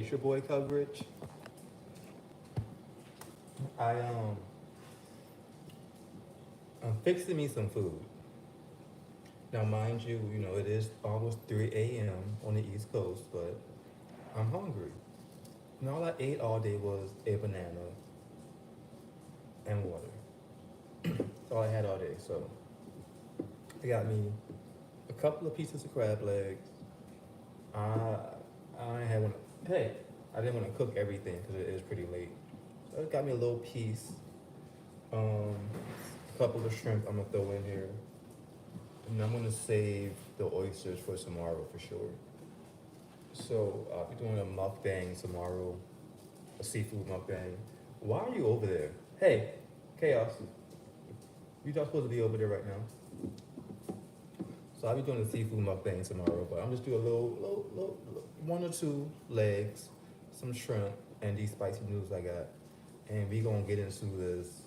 Natureboy coverage. I I'm fixing me some food. Now mind you, it is almost 3 a.m. on the East Coast, but I'm hungry. And all I ate all day was a banana and water. That's all I had all day. So I got me a couple of pieces of crab legs. I had one. Hey, I didn't want to cook everything because it is pretty late. So I got me a little piece. A couple of shrimp I'm gonna throw in here, and I'm gonna save the oysters for tomorrow for sure. So I'll be doing a mukbang tomorrow, a seafood mukbang. Why are you over there? Hey, Chaos, you're not supposed to be over there right now. So I'll be doing a seafood mukbang tomorrow, but I'm just doing a little, one or two legs, some shrimp, and these spicy noodles I got. And we gonna get into this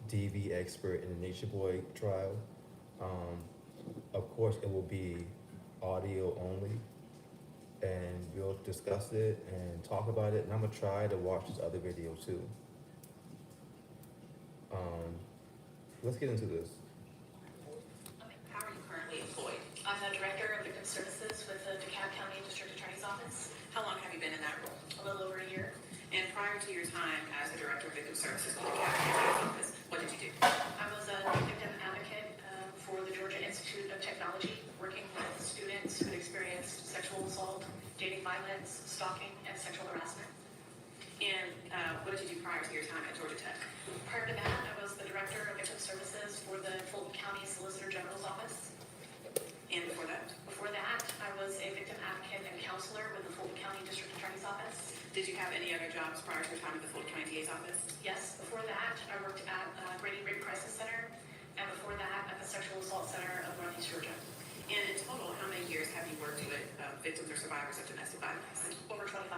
DV expert in the Natureboy trial. Of course, it will be audio only, and we'll discuss it and talk about it. And I'm gonna try to watch this other video too. Let's get into this. How are you currently employed? I'm the Director of Victim Services with the DeKalb County District Attorney's Office. How long have you been in that role? A little over a year. And prior to your time as the Director of Victim Services with the DeKalb County Office, what did you do? I was a victim advocate for the Georgia Institute of Technology, working with students who had experienced sexual assault, dating violence, stalking, and sexual harassment. And what did you do prior to your time at Georgia Tech? Prior to that, I was the Director of Victim Services for the Fulton County Solicitor General's Office. And before that? Before that, I was a victim advocate and counselor with the Fulton County District Attorney's Office. Did you have any other jobs prior to your time at the Fulton County DA's office? Yes. Before that, I worked at Grady Rape Crisis Center, and before that, at the Sexual Assault Center of Northeast Georgia. And in total, how many years have you worked with victims or survivors of domestic violence? Over 25.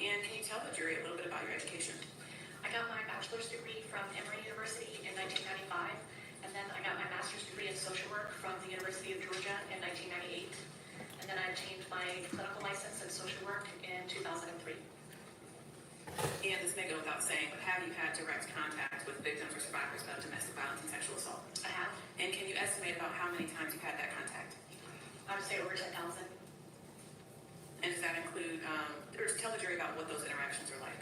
And can you tell the jury a little bit about your education? I got my bachelor's degree from Emory University in 1995, and then I got my master's degree in social work from the University of Georgia in 1998. And then I obtained my clinical license in social work in 2003. And this may go without saying, but have you had direct contact with victims or survivors of domestic violence and sexual assault? I have. And can you estimate about how many times you've had that contact? I would say over 10,000. And does that include, or tell the jury about what those interactions are like?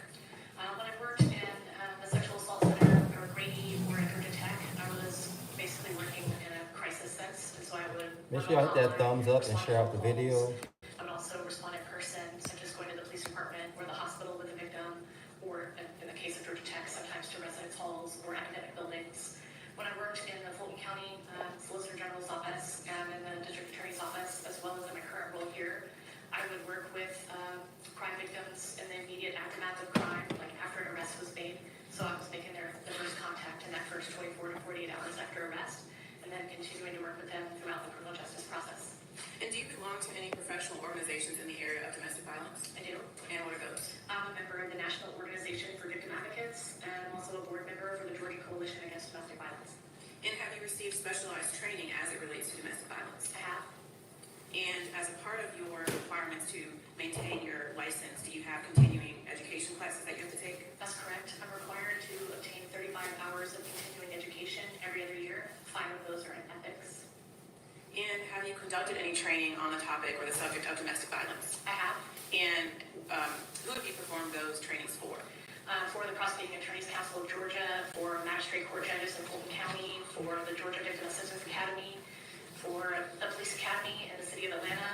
When I worked in the Sexual Assault Center or Grady or at Georgia Tech, I was basically working in a crisis sense, and so I would make sure you hit that thumbs up and share out the video. I would also respond in person, such as going to the police department or the hospital with the victim, or in the case of Georgia Tech, sometimes to residence halls or academic buildings. When I worked in the Fulton County Solicitor General's office and in the District Attorney's office, as well as in my current role here, I would work with crime victims in the immediate aftermath of crime, like after an arrest was made. So I was making the first contact in that first 24 to 48 hours after arrest, and then continuing to work with them throughout the criminal justice process. And do you belong to any professional organizations in the area of domestic violence? I do. And what are those? I'm a member of the National Organization for Victim Advocates, and I'm also a board member for the Georgia Coalition Against Domestic Violence. And have you received specialized training as it relates to domestic violence? I have. And as a part of your requirements to maintain your license, do you have continuing education classes that you have to take? That's correct. I'm required to obtain 35 hours of continuing education every other year. 5 of those are in ethics. And have you conducted any training on the topic or the subject of domestic violence? I have. And who have you performed those trainings for? For the Prosecuting Attorney's Council of Georgia, for magistrate court judges in Fulton County, for the Georgia Victim Assistance Academy, for the Police Academy in the city of Atlanta,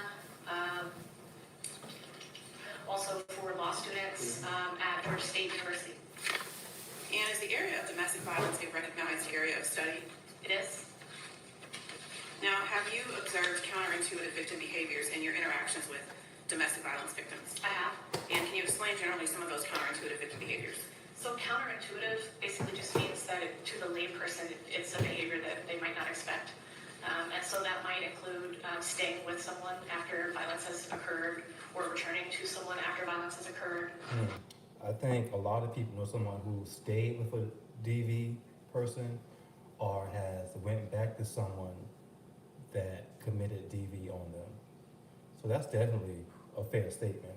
also for law students at Georgia State University. And is the area of domestic violence a recognized area of study? It is. Now, have you observed counterintuitive victim behaviors in your interactions with domestic violence victims? I have. And can you explain generally some of those counterintuitive victim behaviors? So counterintuitive basically just means that to the layperson, it's a behavior that they might not expect. And so that might include staying with someone after violence has occurred, or returning to someone after violence has occurred. I think a lot of people know someone who stayed with a DV person or has went back to someone that committed DV on them. So that's definitely a fair statement.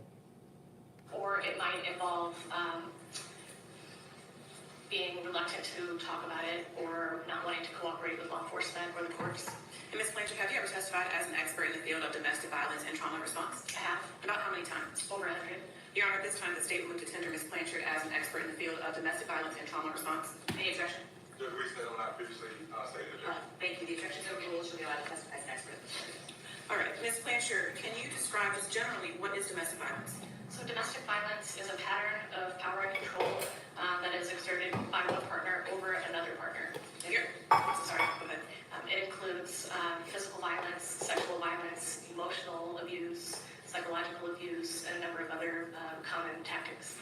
being reluctant to talk about it or not wanting to cooperate with law enforcement or the courts. And Ms. Blanchard, have you ever testified as an expert in the field of domestic violence and trauma response? I have About how many times? over 100. Your Honor, at this time, the state will move to tender Ms. Blanchard as an expert in the field of domestic violence and trauma response. Any objection? Judge Reese, that will not previously stated that. Thank you. The objections overruled. She'll be allowed to testify as an expert. All right, Ms. Blanchard, can you describe just generally what is domestic violence? So domestic violence is a pattern of power and control that is exerted by one partner over another partner. Sorry, go ahead. It includes physical violence, sexual violence, emotional abuse, psychological abuse, and a number of other common tactics.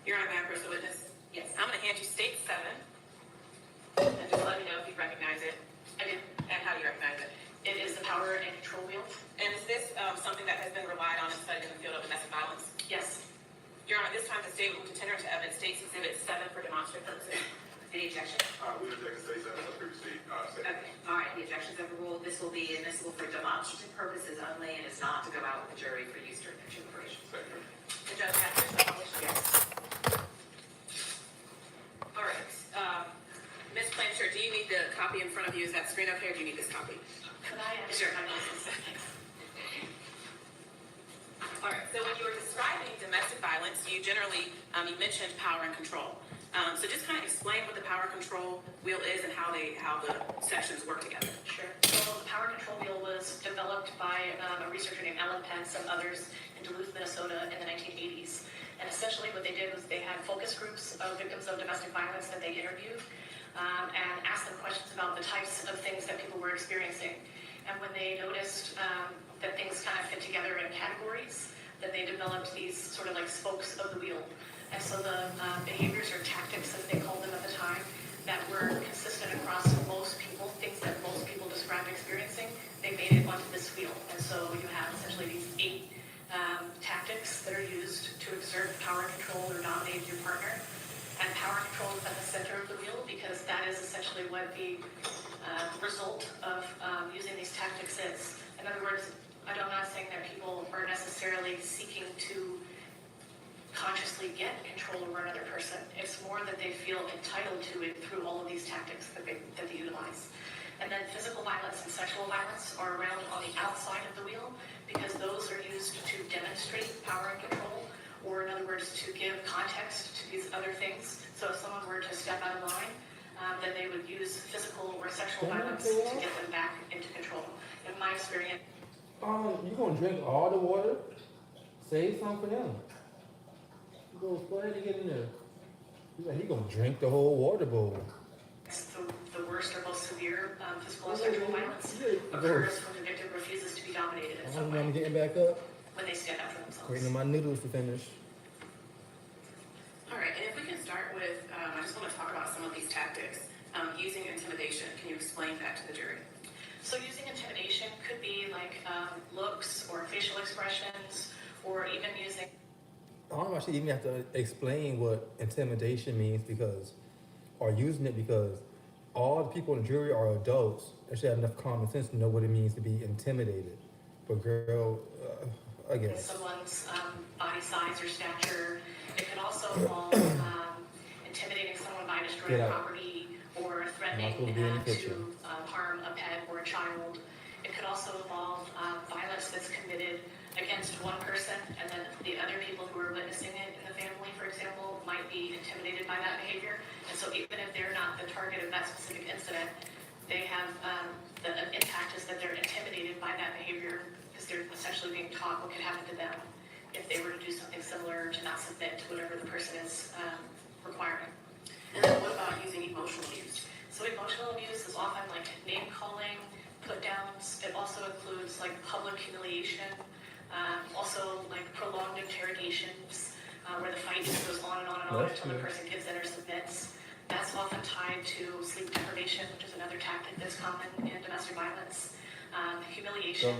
Your Honor, may I approach the witness? Yes. I'm going to hand you State 7, and just let me know if you recognize it, I do. and how do you recognize it. It is the power and control wheel. And is this something that has been relied on and studied in the field of domestic violence? Yes. Your Honor, this time the state will move to tender into evidence State's Exhibit 7 for demonstrative purposes. Any objection? We reject the state sentence as previously stated. Okay. All right. The objections overruled. This will be admissible for demonstrative purposes only and is not to go out with the jury for use during their deliberation. Second. The judge has this obligation. Yes. All right. Ms. Blanchard, do you need the copy in front of you? Is that screen okay, or do you need this copy? Could I Sure. my glasses? All right. So when you were describing domestic violence, you generally you mentioned power and control. So just kind of explain what the power control wheel is and how the sections work together. Sure. So the power control wheel was developed by a researcher named Alan Pence and others in Duluth, Minnesota in the 1980s. And essentially what they did was they had focus groups of victims of domestic violence that they interviewed and asked them questions about the types of things that people were experiencing. And when they noticed that things kind of fit together in categories, then they developed these sort of like spokes of the wheel. And so the behaviors or tactics, as they called them at the time, that were consistent across most people, things that most people described experiencing, they made it onto this wheel. And so you have essentially these 8 tactics that are used to exert power, control, or dominate your partner. And power control is at the center of the wheel because that is essentially what the result of using these tactics is. In other words, I'm not saying that people are necessarily seeking to consciously get control over another person. It's more that they feel entitled to it through all of these tactics that they utilize. And then physical violence and sexual violence are around on the outside of the wheel because those are used to demonstrate power and control, or in other words, to give context to these other things. So if someone were to step out of line, then they would use physical or sexual violence to get them back into control. In my experience, you gonna drink all the water? Save some for him. Go ahead and get in there. He gonna drink the whole water bowl. it's the worst or most severe physical and sexual violence occurs when the victim refuses to be dominated in some way, I'm getting back up. when they stand up for themselves. Waiting on my noodles to finish. All right, and if we can start with, I just want to talk about some of these tactics. Using intimidation, can you explain that to the jury? So using intimidation could be like looks or facial expressions, or even using I don't know if I should even have to explain what intimidation means or using it because all the people in the jury are adults and should have enough common sense to know what it means to be intimidated. But girl, I guess. someone's body size or stature. It could also involve intimidating someone by destroying Get out. property or threatening Not supposed to be in the picture. to harm a pet or a child. It could also involve violence that's committed against one person, and then the other people who are witnessing it in the family, for example, might be intimidated by that behavior. And so even if they're not the target of that specific incident, they have the impact is that they're intimidated by that behavior because they're essentially being taught what could happen to them if they were to do something similar, to not submit to whatever the person is requiring. And then what about using emotional abuse? So emotional abuse is often like name calling, put downs. It also includes like public humiliation, also like prolonged interrogations where the fight just goes on and on and on until the person gives in or submits. That's often tied to sleep deprivation, which is another tactic that's common in domestic violence. Humiliation.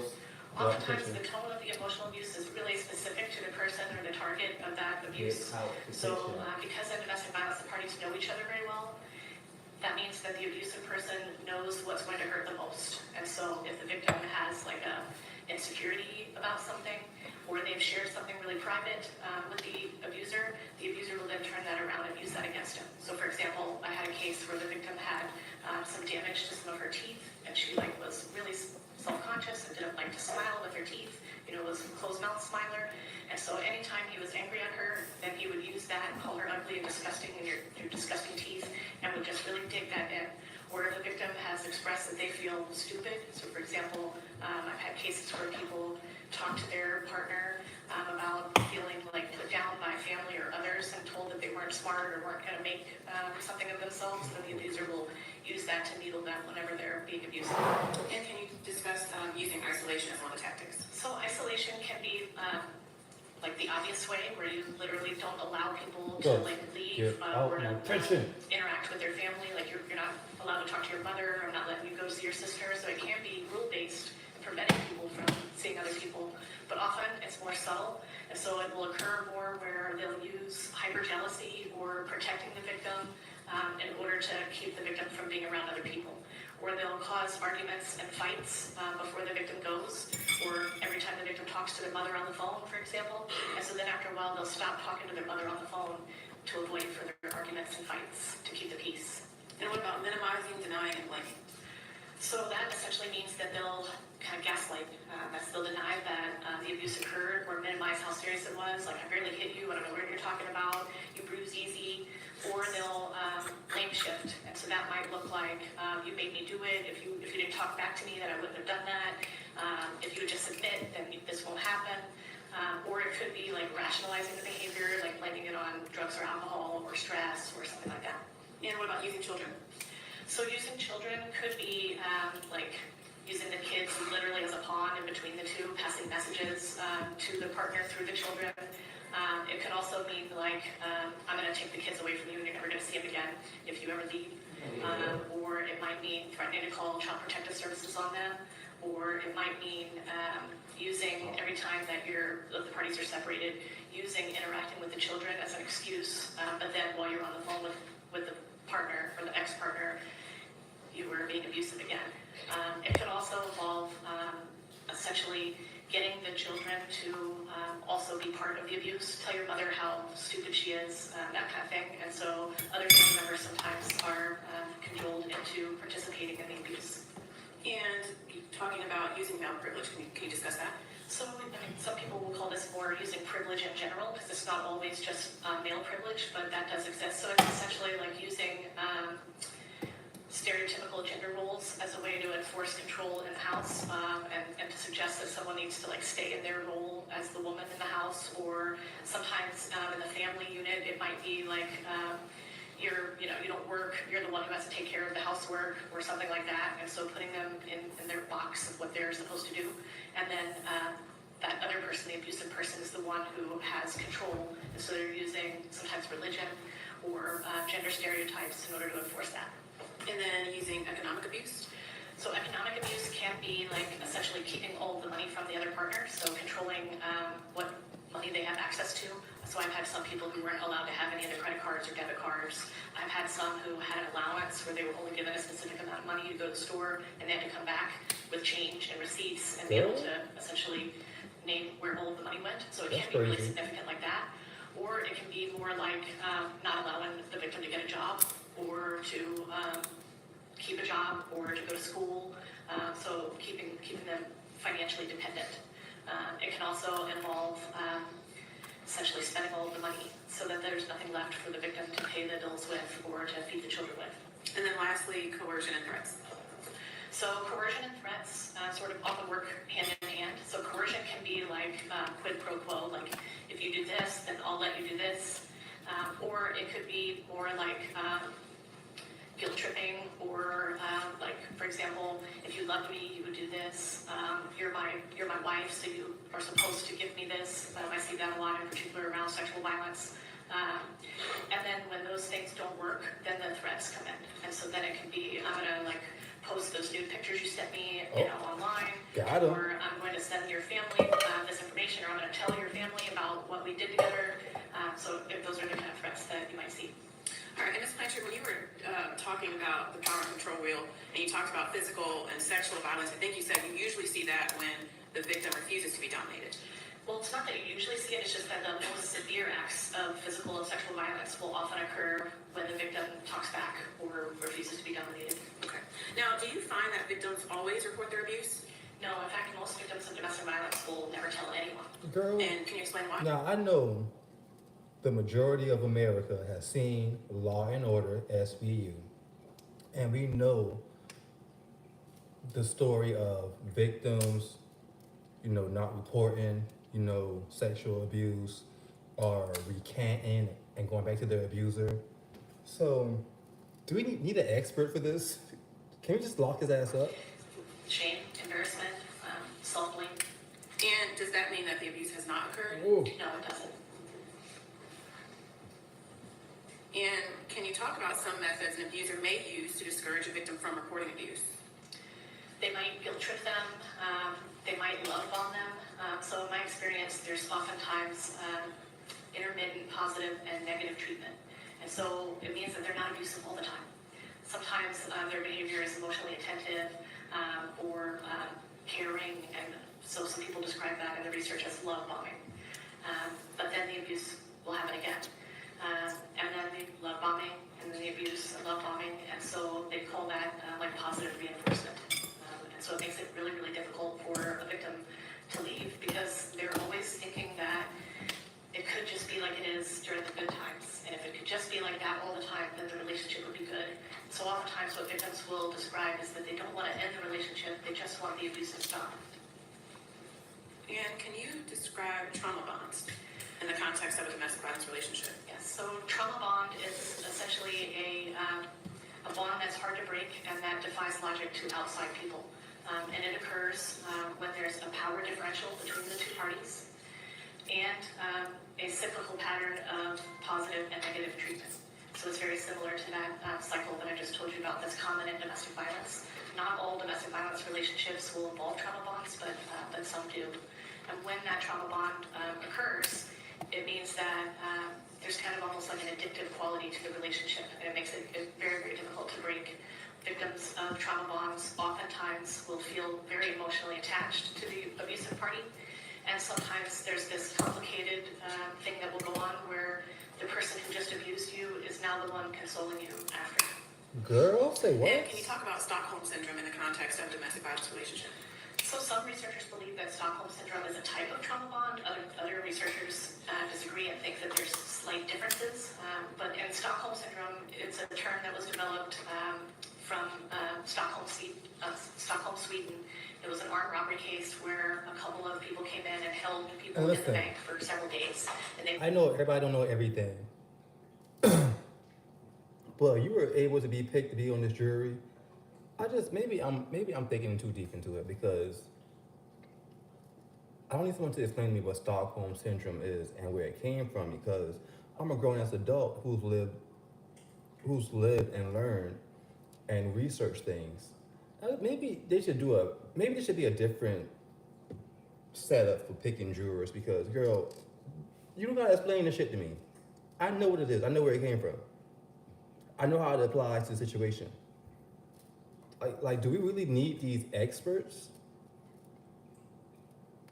Oftentimes the tone of the emotional abuse is really specific to the person or the target of that abuse. So because in domestic violence the parties know each other very well, that means that the abusive person knows what's going to hurt the most. And so if the victim has like a insecurity about something, or they've shared something really private with the abuser will then turn that around and use that against him. So for example, I some damage to some of her teeth, and she like was really self-conscious and didn't like to smile with her teeth. Was a closed mouth smiler. And so anytime he was angry at her, then he would use that and call her ugly and disgusting and your disgusting teeth, and would just really dig that in. Or if the victim has expressed that they feel stupid, so for example, I've had cases where people talk to their partner about feeling like put down by family or others and told that they weren't smart or weren't going to make something of themselves, then the abuser will use that to needle them whenever they're being abused. And can you discuss using isolation as one of the tactics? So isolation can be like the obvious way, where you literally don't allow people to like leave or to interact with their family. Like you're not allowed to talk to your mother, or not letting you go see your sister. So it can be rule-based and preventing people from seeing other people. But often it's more subtle, and so it will occur more where they'll use hyper-jealousy or protecting the victim in order to keep the victim from being around other people. Or they'll cause arguments and fights before the victim goes, or every time the victim talks to their mother on the phone, for example. And so then after a while, they'll stop talking to their mother on the phone to avoid further arguments and fights, to keep the peace. And what about minimizing, denying, and blaming? So that essentially means that they'll kind of gaslight. They'll deny that the abuse occurred, or minimize how serious it was. Like, I barely hit you, I don't know what you're talking about, you bruise easy. Or they'll blame shift. And so that might look like, you made me do it. If you didn't talk back to me, then I wouldn't have done that. If you would just admit, then this won't happen. Or it could be like rationalizing the behavior, like blaming it on drugs or alcohol or stress or something like that. And what about using children? So using children could be like using the kids literally as a pawn in between the two, passing messages to the partner through the children. It could also mean like, I'm going to take the kids away from you and you're never going to see them again if you ever leave. Or it might mean threatening to call Child Protective Services on them. Or it might mean using, every time that the parties are separated, interacting with the children as an excuse. But then while you're on the phone with the partner or the ex-partner, you were being abusive again. It could also involve essentially getting the children to also be part of the abuse, tell your mother how stupid she is, that kind of thing. And so other family members sometimes are cajoled into participating in the abuse. And talking about using male privilege, can you discuss that? So some people will call this more using privilege in general, because it's not always just male privilege, but that does exist. So it's essentially like using stereotypical gender roles as a way to enforce control in the house, and to suggest that someone needs to like stay in their role as the woman in the house. Or sometimes in the family unit, it might be like you don't work, you're the one who has to take care of the housework or something like that. And so putting them in their box of what they're supposed to do, and then that other person, the abusive person, is the one who has control. And so they're using sometimes religion or gender stereotypes in order to enforce that. And then using economic abuse. So economic abuse can be like essentially keeping all the money from the other partner, so controlling what money they have access to. So I've had some people who weren't allowed to have any other credit cards or debit cards. I've had some who had an allowance where they were only given a specific amount of money to go to the store, and they had to come back with change and receipts and be able to essentially name where all of the money went. So it can be really significant like that. Or it can be more like not allowing the victim to get a job, or to keep a job, or to go to school. So keeping them financially dependent. It can also involve essentially spending all of the money so that there's nothing left for the victim to pay the bills with or to feed the children with. And then lastly, coercion and threats. So coercion and threats sort of often work hand in hand. So coercion can be like quid pro quo, like if you do this, then I'll let you do this. Or it could be more like guilt tripping, or like, for example, if you loved me, you would do this. You're my wife, so you are supposed to give me this. I see that a lot, in particular around sexual violence. And then when those things don't work, then the threats come in. And so then it can be, I'm gonna like post those nude pictures you sent me, online. Or I'm going to send your family this information, or I'm going to tell your family about what we did together. So if those are the kind of threats that you might see. All right, and Ms. Blanchard, when you were talking about the power and control wheel, and you talked about physical and sexual violence, I think you said you usually see that when the victim refuses to be dominated. Well, it's not that you usually see it, it's just that the most severe acts of physical and sexual violence will often occur when the victim talks back or refuses to be dominated. Okay. Now, do you find that victims always report their abuse? No, in fact, most victims of domestic violence will never tell anyone. Girl, And can you explain why? now I know the majority of America has seen Law and Order SVU, and we know the story of victims, not reporting, sexual abuse or recanting and going back to their abuser. So, do we need an expert for this? Can we just lock his ass up? Shame, embarrassment, self-blame. And does that mean that the abuse has not occurred? Ooh. No, it doesn't. And can you talk about some methods an abuser may use to discourage a victim from reporting abuse? They might guilt trip them. They might love bomb them. So in my experience, there's oftentimes intermittent positive and negative treatment. And so it means that they're not abusive all the time. Sometimes their behavior is emotionally attentive or caring, and so some people describe that in the research as love bombing. But then the abuse will happen again. And then the love bombing, and then the abuse and love bombing, and so they call that like positive reinforcement. And so it makes it really, really difficult for a victim to leave because they're always thinking that it could just be like it is during the good times. And if it could just be like that all the time, then the relationship would be good. So oftentimes what victims will describe is that they don't want to end the relationship, they just want the abuse to stop. And can you describe trauma bonds in the context of a domestic violence relationship? Yes, so trauma bond is essentially a bond that's hard to break and that defies logic to outside people. And it occurs when there's a power differential between the two parties and a cyclical pattern of positive and negative treatment. So it's very similar to that cycle that I just told you about that's common in domestic violence. Not all domestic violence relationships will involve trauma bonds, but some do. And when that trauma bond occurs, it means that there's kind of almost like an addictive quality to the relationship, and it makes it very, very difficult to break. Victims of trauma bonds oftentimes will feel very emotionally attached to the abusive party, and sometimes there's this complicated thing that will go on where the person who just abused you is now the one consoling you after. Girl, say what? And can you talk about Stockholm Syndrome in the context of domestic violence relationship? So some researchers believe that Stockholm Syndrome is a type of trauma bond. Other researchers disagree and think that there's slight differences. But in Stockholm Syndrome, it's a term that was developed from Stockholm, Sweden. It was an armed robbery case where a couple of people came in and held people in the bank for several days. And they I know everybody don't know everything. But you were able to be picked to be on this jury. Maybe I'm thinking too deep into it because I don't need someone to explain to me what Stockholm Syndrome is and where it came from, because I'm a grown-ass adult who's lived and learned and researched things. Maybe there should be a different setup for picking jurors, because girl, you don't gotta explain this shit to me. I know what it is. I know where it came from. I know how it applies to the situation. Like, do we really need these experts?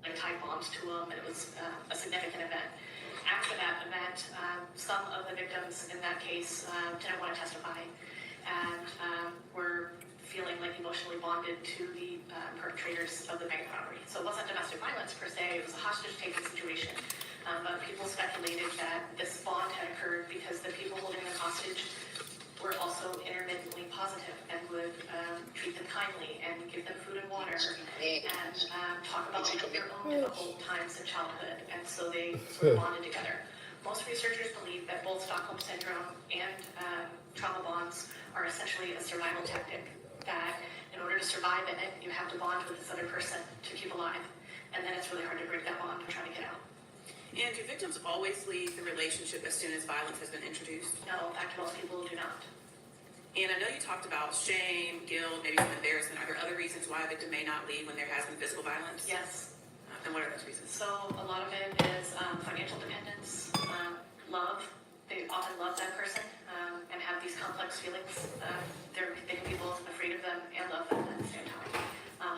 Like tied bombs to them, and it was a significant event. After that event, some of the victims in that case didn't want to testify and were feeling like emotionally bonded to the perpetrators of the bank robbery. So it wasn't domestic violence per se, it was a hostage-taking situation. But people speculated that this bond had occurred because the people holding them hostage were also intermittently positive and would treat them kindly and give them food and water and talk about their own difficult times in childhood. And so they sort of bonded together. Most researchers believe that both Stockholm Syndrome and trauma bonds are essentially a survival tactic, that in order to survive in it, you have to bond with this other person to keep alive. And then it's really hard to break that bond and try to get out. And do victims always leave the relationship as soon as violence has been introduced? No, in fact, most people do not. And I know you talked about shame, guilt, maybe some embarrassment. Are there other reasons why a victim may not leave when there has been physical violence? Yes. And what are those reasons? So a lot of it is financial dependence, love. They often love that person and have these complex feelings. They can be both afraid of them and love them at the same time.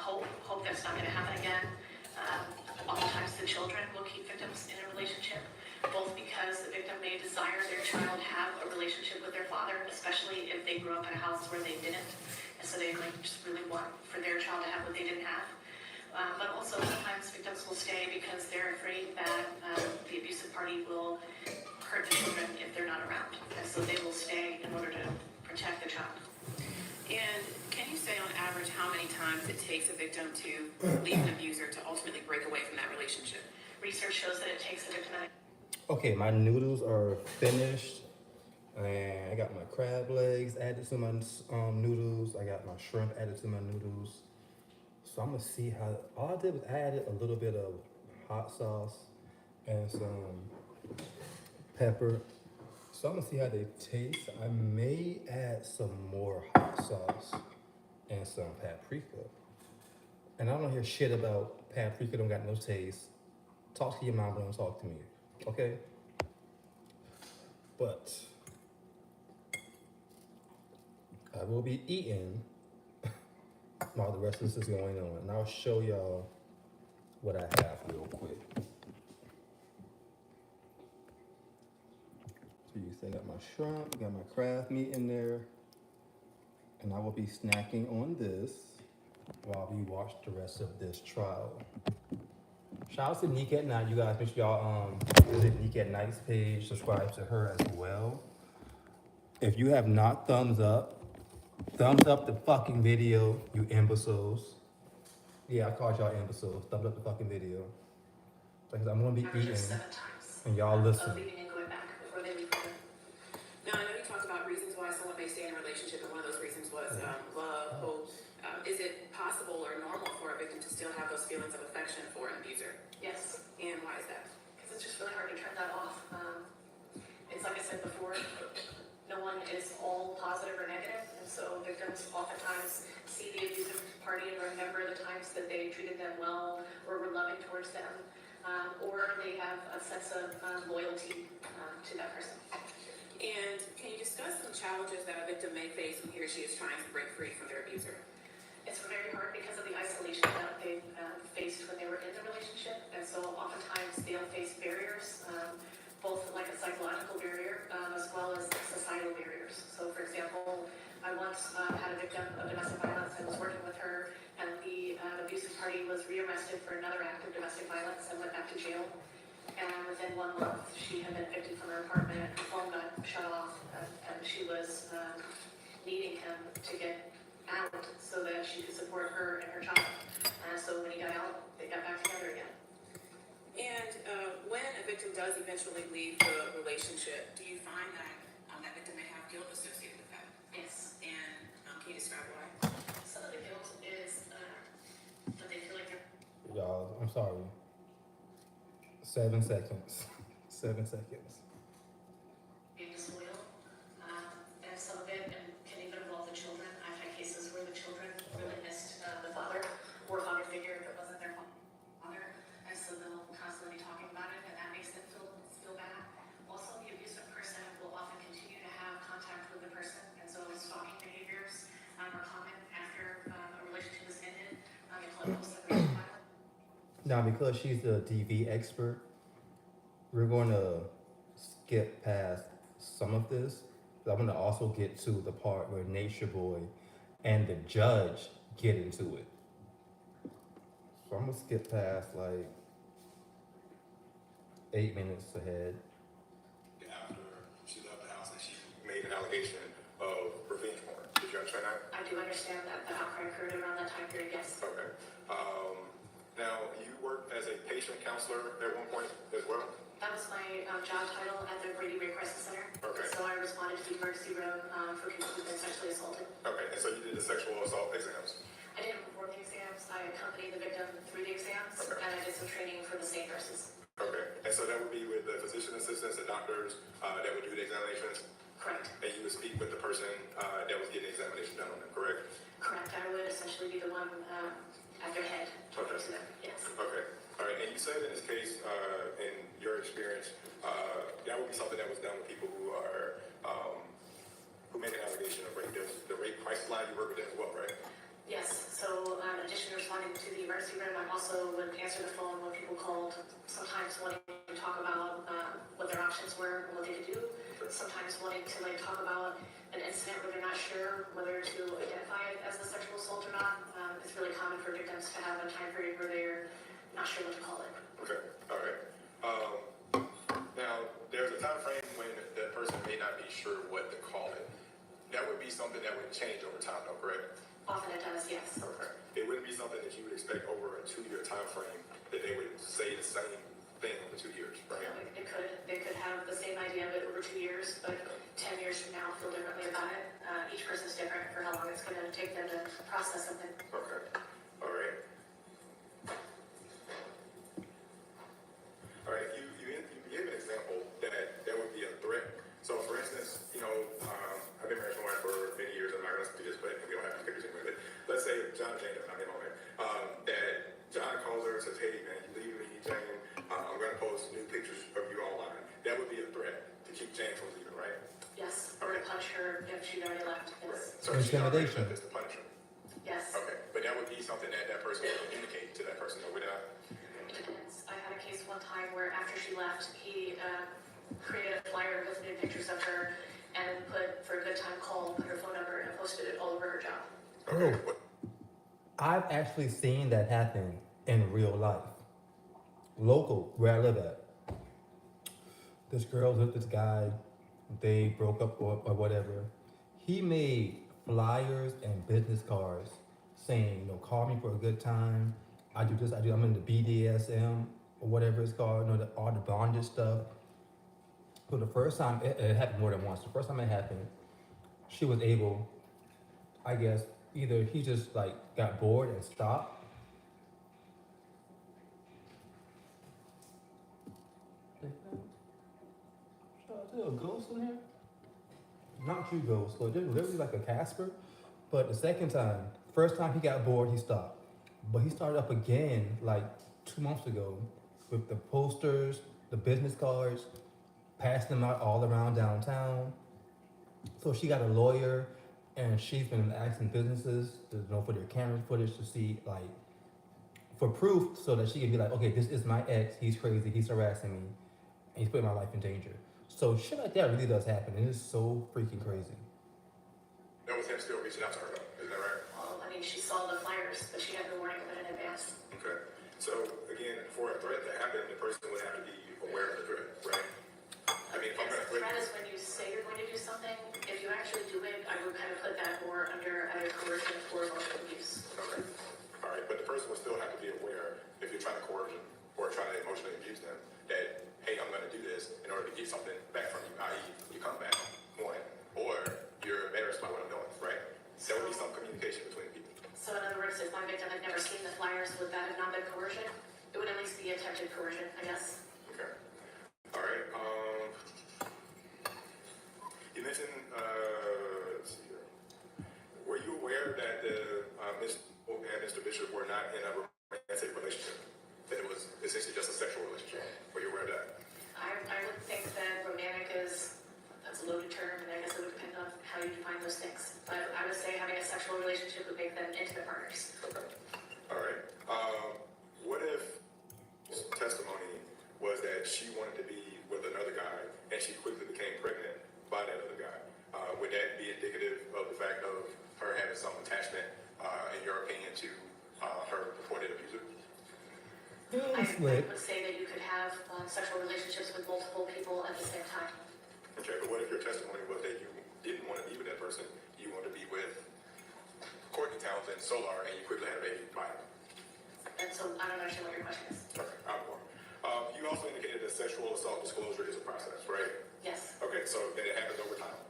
Hope that's not going to happen again. Oftentimes the children will keep victims in a relationship, both because the victim may desire their child have a relationship with their father, especially if they grew up in a house where they didn't. And and so they like just really want for their child to have what they didn't have. But also sometimes victims will stay because they're afraid that the abusive party will hurt the children if they're not around, and so they will stay in order to protect the child. And can you say on average how many times it takes a victim to leave an abuser to ultimately break away from that relationship? Research shows that it takes a victim. Okay, my noodles are finished, and I got my crab legs added to my noodles. I got my shrimp added to my noodles. So I'm gonna see how. All I did was added a little bit of hot sauce and some pepper. So I'm gonna see how they taste. I may add some more hot sauce and some paprika. And I don't hear shit about paprika. Don't got no taste. Talk to your mom, but don't talk to me. Okay? But I will be eating while the rest of this is going on. And I'll show y'all what I have real quick. So you see I got my shrimp, got my crab meat in there. And I will be snacking on this while we watch the rest of this trial. Shout out to Neek at Night. You guys make sure y'all visit Neek at Night's page, subscribe to her as well. If you have not thumbs up the fucking video, you imbeciles. Yeah, I called y'all imbeciles. Thumbs up the fucking video. Because I'm gonna be eating, 7 times and y'all listen. of leaving and going back before they leave. Now, I know you talked about reasons why someone may stay in a relationship, and one of those reasons was love, hope. Is it possible or normal for a victim to still have those feelings of affection for an abuser? Yes, And why is that? because it's just really hard to turn that off. It's like I said before, no one is all positive or negative, and so victims oftentimes see the abusive party and remember the times that they treated them well or were loving towards them, or they have a sense of loyalty to that person. And can you discuss some challenges that a victim may face when he or she is trying to break free from their abuser? It's very hard because of the isolation that they faced when they were in the relationship, and so oftentimes they'll face barriers, both like a psychological barrier as well as societal barriers. So, for example, I once had a victim of domestic violence and was working with her, and the abusive party was rearrested for another act of domestic violence and went back to jail. And within 1 month, she had been evicted from her apartment, her phone got shut off, and she was needing him to get out so that she could support her and her child. So when he got out, they got back together again. And when a victim does eventually leave the relationship, do you find that that victim may have guilt associated with that? Yes. And can you describe why? Some of the guilt is that they feel like they're Y'all, I'm sorry. 7 seconds. 7 seconds. being disloyal, and some of it can even involve the children. I've had cases where the children really missed the father or father figure that wasn't their father, and so they'll constantly be talking about it, and that makes them feel bad. Also, the abusive person will often continue to have contact with the person, and so stalking behaviors are common after a relationship is ended. In Clubhouse, Now, because she's the DV expert, we're going to skip past some of this. But I'm going to also get to the part where Natureboy and the judge get into it. So I'm going to skip past like 8 minutes ahead. After she left the house and she made an allegation of revenge porn. Did you understand that? I do understand that the outcry occurred around that time period, yes. Okay. Now, you worked as a patient counselor at one point as well? That was my job title at the Brady Ray Crisis Center. Okay. So I responded to the emergency room for people who've been sexually assaulted. Okay, and so you did the sexual assault exams? I didn't perform the exams. I accompanied the victim through the exams, Okay. and I did some training for the state nurses. Okay, and so that would be with the physician assistants, the doctors that would do the examinations? Correct. And you would speak with the person that was getting the examination done on them, correct? Correct. I would essentially be the one at their head talking to them. Yes. Okay, all right, and you said in this case, in your experience, that would be something that was done with people who are, who made an allegation of rape. There's the rape crisis line, you work with that as well, right? Yes. So in addition to responding to the emergency room, I also would answer the phone when people called, sometimes wanting to talk about what their options were and what they could do. sometimes wanting to like talk about an incident where they're not sure whether to identify it as a sexual assault or not. It's really common for victims to have a time period where they're not sure what to call it. Okay, all right. Now, there's a time frame when the person may not be sure what to call it. That would be something that would change over time, though, correct? Often it does, yes. Okay. It wouldn't be something that you would expect over a 2-year time frame that they would say the same thing over 2 years, right? It could. They could have the same idea of it over 2 years, but 10 years from now feel differently about it. Each person's different for how long it's going to take them to process something. Okay. All right. All right. You gave an example that would be a threat. So, for instance, I've been married to my wife for many years. I'm not going to do this, but we don't have to do this anyway. But let's say John and Jane, I'm in on it, that John calls her and says, "Hey, man, you leave me, Jane. I'm going to post new pictures of you online." That would be a threat to keep Jane from leaving, right? Yes, or to punch her if she'd already left. Yes. So she already Intimidation. left this to punish her. Yes. Okay, but that would be something that person would communicate to that person, or would not? It depends. I had a case one time where after she left, he created a flyer with new pictures of her and put, for a good time, put her phone number and posted it all over her job. Okay. Oh. I've actually seen that happen in real life. Local, where I live at. This girl's with this guy, they broke up or whatever. He made flyers and business cards saying, call me for a good time. I do this, I'm in the BDSM or whatever it's called, all the bondage stuff. So the first time, it happened more than once. The first time it happened, she was able, I guess, either he just got bored and stopped. Is there a ghost in here? Not you, ghost, but there's literally like a Casper. But the second time, first time he got bored, he stopped. But he started up again 2 months ago with the posters, the business cards, passing them out all around downtown. So she got a lawyer, and she's been asking businesses for their camera footage to see for proof, so that she can be okay, this is my ex. He's crazy. He's harassing me, and he's putting my life in danger. So shit like that really does happen. It is so freaking crazy. That was him still reaching out to her, though. Is that right? Well, I mean, she saw the flyers, but she had no warning of it in advance. Okay. So again, for a threat to happen, the person would have to be aware of the threat, right? I mean, if I'm going to Threat is when you say you're going to do something. If you actually do it, I would kind of put that more under either coercion or emotional abuse. Okay. All right, but the person would still have to be aware if you're trying to coerce them or trying to emotionally abuse them that, hey, I'm going to do this in order to get something back from you, i.e. you come back, one, or you're embarrassed by what I'm doing, right? There would be some communication between people. So in other words, if my victim had never seen the flyers, would that have not been coercion? It would at least be attempted coercion, I guess. Okay. All right. You mentioned, let's see here. Were you aware that Ms. and Mr. Bishop were not in a romantic relationship? That it was essentially just a sexual relationship? Were you aware of that? I would think that romantic that's a loaded term, and I guess it would depend on how you define those things. But I would say having a sexual relationship would make them intimate partners. Okay. All right. What if testimony was that she wanted to be with another guy and she quickly became pregnant by that other guy? Would that be indicative of the fact of her having some attachment, in your opinion, to her purported abuser? I would say that you could have sexual relationships with multiple people at the same time. Okay, but what if your testimony was that you didn't want to be with that person, you wanted to be with Courtney Townsend, Solar, and you quickly had a baby by him? And so I don't understand what your question is. Okay, I'll go on. You also indicated that sexual assault disclosure is a process, right? Yes, Okay, so that it happens over time.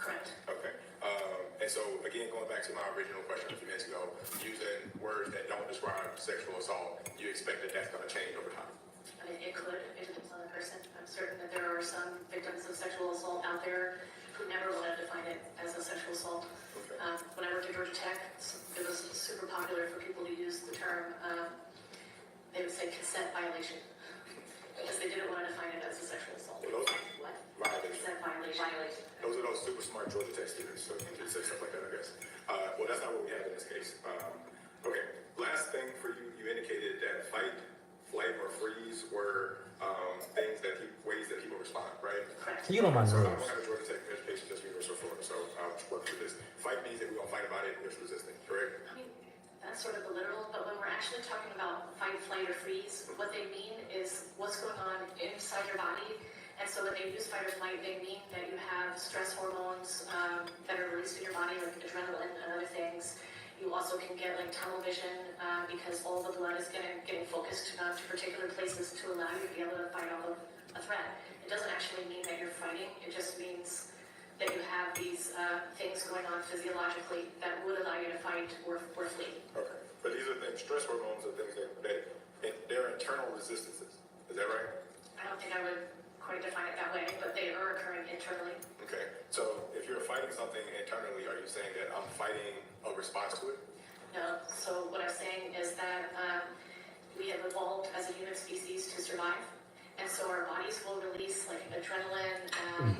correct. Okay. And so, again, going back to my original question a few minutes ago, using words that don't describe sexual assault, you expect that that's going to change over time? I mean, it could. It depends on the person. I'm certain that there are some victims of sexual assault out there who never want to define it as a sexual assault. Okay. When I worked at Georgia Tech, it was super popular for people to use the term, they would say consent violation, because they didn't want to define it as a sexual assault. Well, those What? violations. Consent violation. Those are those super smart Georgia Tech students, so you can say stuff like that, I guess. Well, that's not what we have in this case. Okay, last thing for you, you indicated that fight flight or freeze were ways that people respond, right? Correct. You know my So I nerves. don't have a Georgia Tech education, just University of Florida, so I'll work through this. Fight means that we're gonna fight about it, there's resisting, correct? I mean, that's sort of the literal, but when we're actually talking about fight, flight, or freeze, what they mean is what's going on inside your body. And so when they use fight or flight, they mean that you have stress hormones that are released in your body, like adrenaline and other things. You also can get like tunnel vision because all the blood is getting focused to particular places to allow you to be able to fight off of a threat. It doesn't actually mean that you're fighting. It just means that you have these things going on physiologically that would allow you to fight or flee. Okay, but these are things, stress hormones are things that they're internal resistances, is that right? I don't think I would quite define it that way, but they are occurring internally. Okay, so if you're fighting something internally, are you saying that I'm fighting a response to it? No, so what I'm saying is that we have evolved as a human species to survive. And so our bodies will release like adrenaline and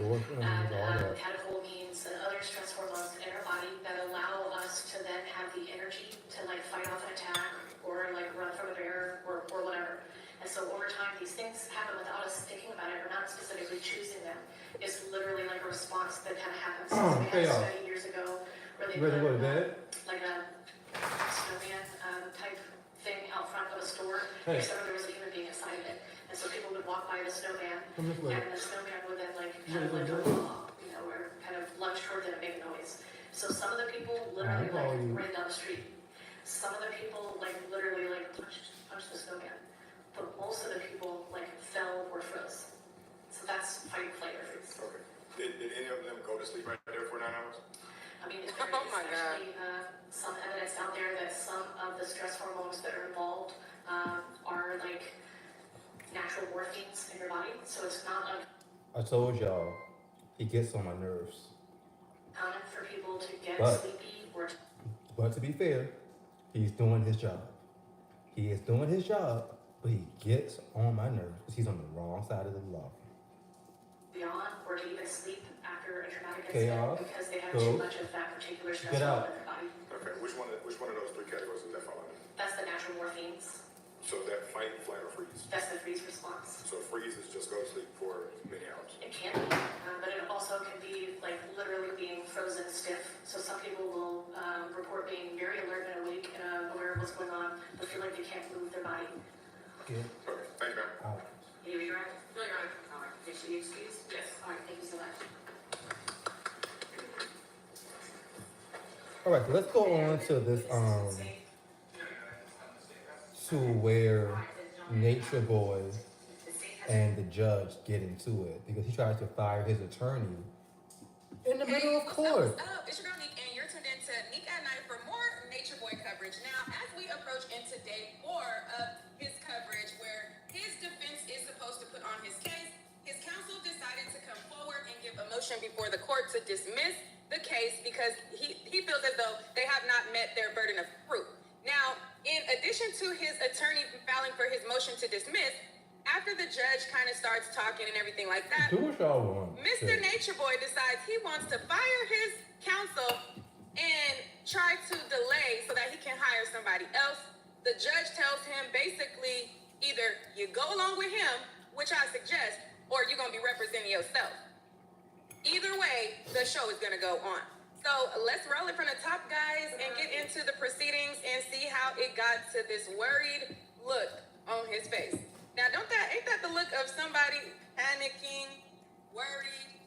catecholamines and other stress hormones in our body that allow us to then have the energy to like fight off an attack or like run from a bear or whatever. And so over time, these things happen without us thinking about it or not specifically choosing them. It's literally like a response that kind of happens. So we had a study years ago where they Ready to go to put bed? like a snowman type thing out front of a store, Hey. except there was a human being inside of it. And so people would walk by the snowman, Come this way. and the snowman would then like kind of like or kind of lunge toward them and make a noise. So some of the people literally like ran down the street. Some of the people like literally like punched the snowman. But most of the people like fell or froze. So that's fight, flight, or freeze. Okay. Did any of them go to sleep right there for 9 hours? I mean, there is actually some evidence out there that some of the stress hormones that are involved are like natural morphines in your body. So it's not I told y'all, he gets on my nerves. uncommon for people to get But- sleepy or But to be fair, he's doing his job. He is doing his job, but he gets on my nerves because he's on the wrong side of the law. beyond or to even sleep after a traumatic Chaos. incident because they have Go. too much of that particular stress Get out. hormone in their body. Okay, which one of those three categories does that fall under? That's the natural morphines. So that fight, flight, or freeze? That's the freeze response. So freeze is just go to sleep for many hours. It can be, but it also can be like literally being frozen stiff. So some people will report being very alert and awake and aware of what's going on, but feel like they can't move their body. Okay. Okay, thank you, ma'am. Out. Are you right? No, Your Honor. All right. Is she excused? Yes. All right, thank you so much. All right, so let's go on to this to where Natureboy and the judge get into it because he tries to fire his attorney in the middle of court. What's up? It's your girl Nick, and you're tuned in to Nick at Night for more Natureboy coverage. Now, as we approach into day 4 of his coverage, where his defense is supposed to put on his case, his counsel decided to come forward and give a motion before the court to dismiss the case because he feels as though they have not met their burden of proof. Now, in addition to his attorney filing for his motion to dismiss, after the judge kind of starts talking and everything like that, Do what y'all want. Mr. Natureboy decides he wants to fire his counsel and try to delay so that he can hire somebody else. The judge tells him basically either you go along with him, which I suggest, or you're going to be representing yourself. Either way, the show is going to go on. So let's roll it from the top, guys, and get into the proceedings and see how it got to this worried look on his face. Now, ain't that the look of somebody panicking, worried?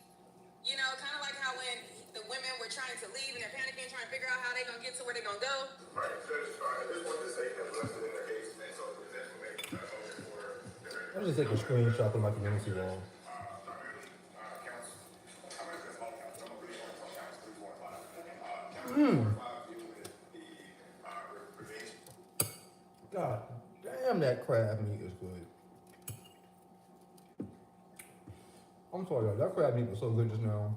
You know, kind of like how when the women were trying to leave and they're panicking, trying to figure out how they're going to get to where they're going to go. All right, Judge, I just wanted to say that listed in the case, and so the possession may be motion for the I'll just take a screenshot of my community wall. God damn, that crab meat is good. I'm sorry, y'all, that crab meat was so good just now.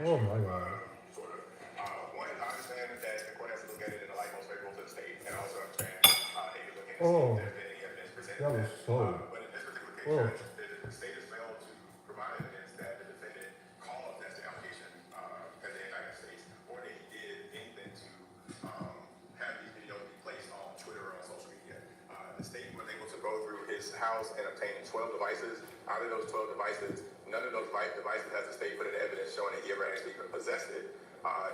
Oh my God. One, I understand that the court has to look at it in the light most favorable to the state, and also understand they can look at it Oh, and see if there's any evidence presented. that was so. But in this particular case, Oh. Judge, the state has failed to provide evidence that the defendant caused that allegation as the United States, or that he did anything to have these videos be placed house and obtaining 12 devices. Out of those 12 devices, none of those devices has the state put in evidence showing that he ever actually even possessed it.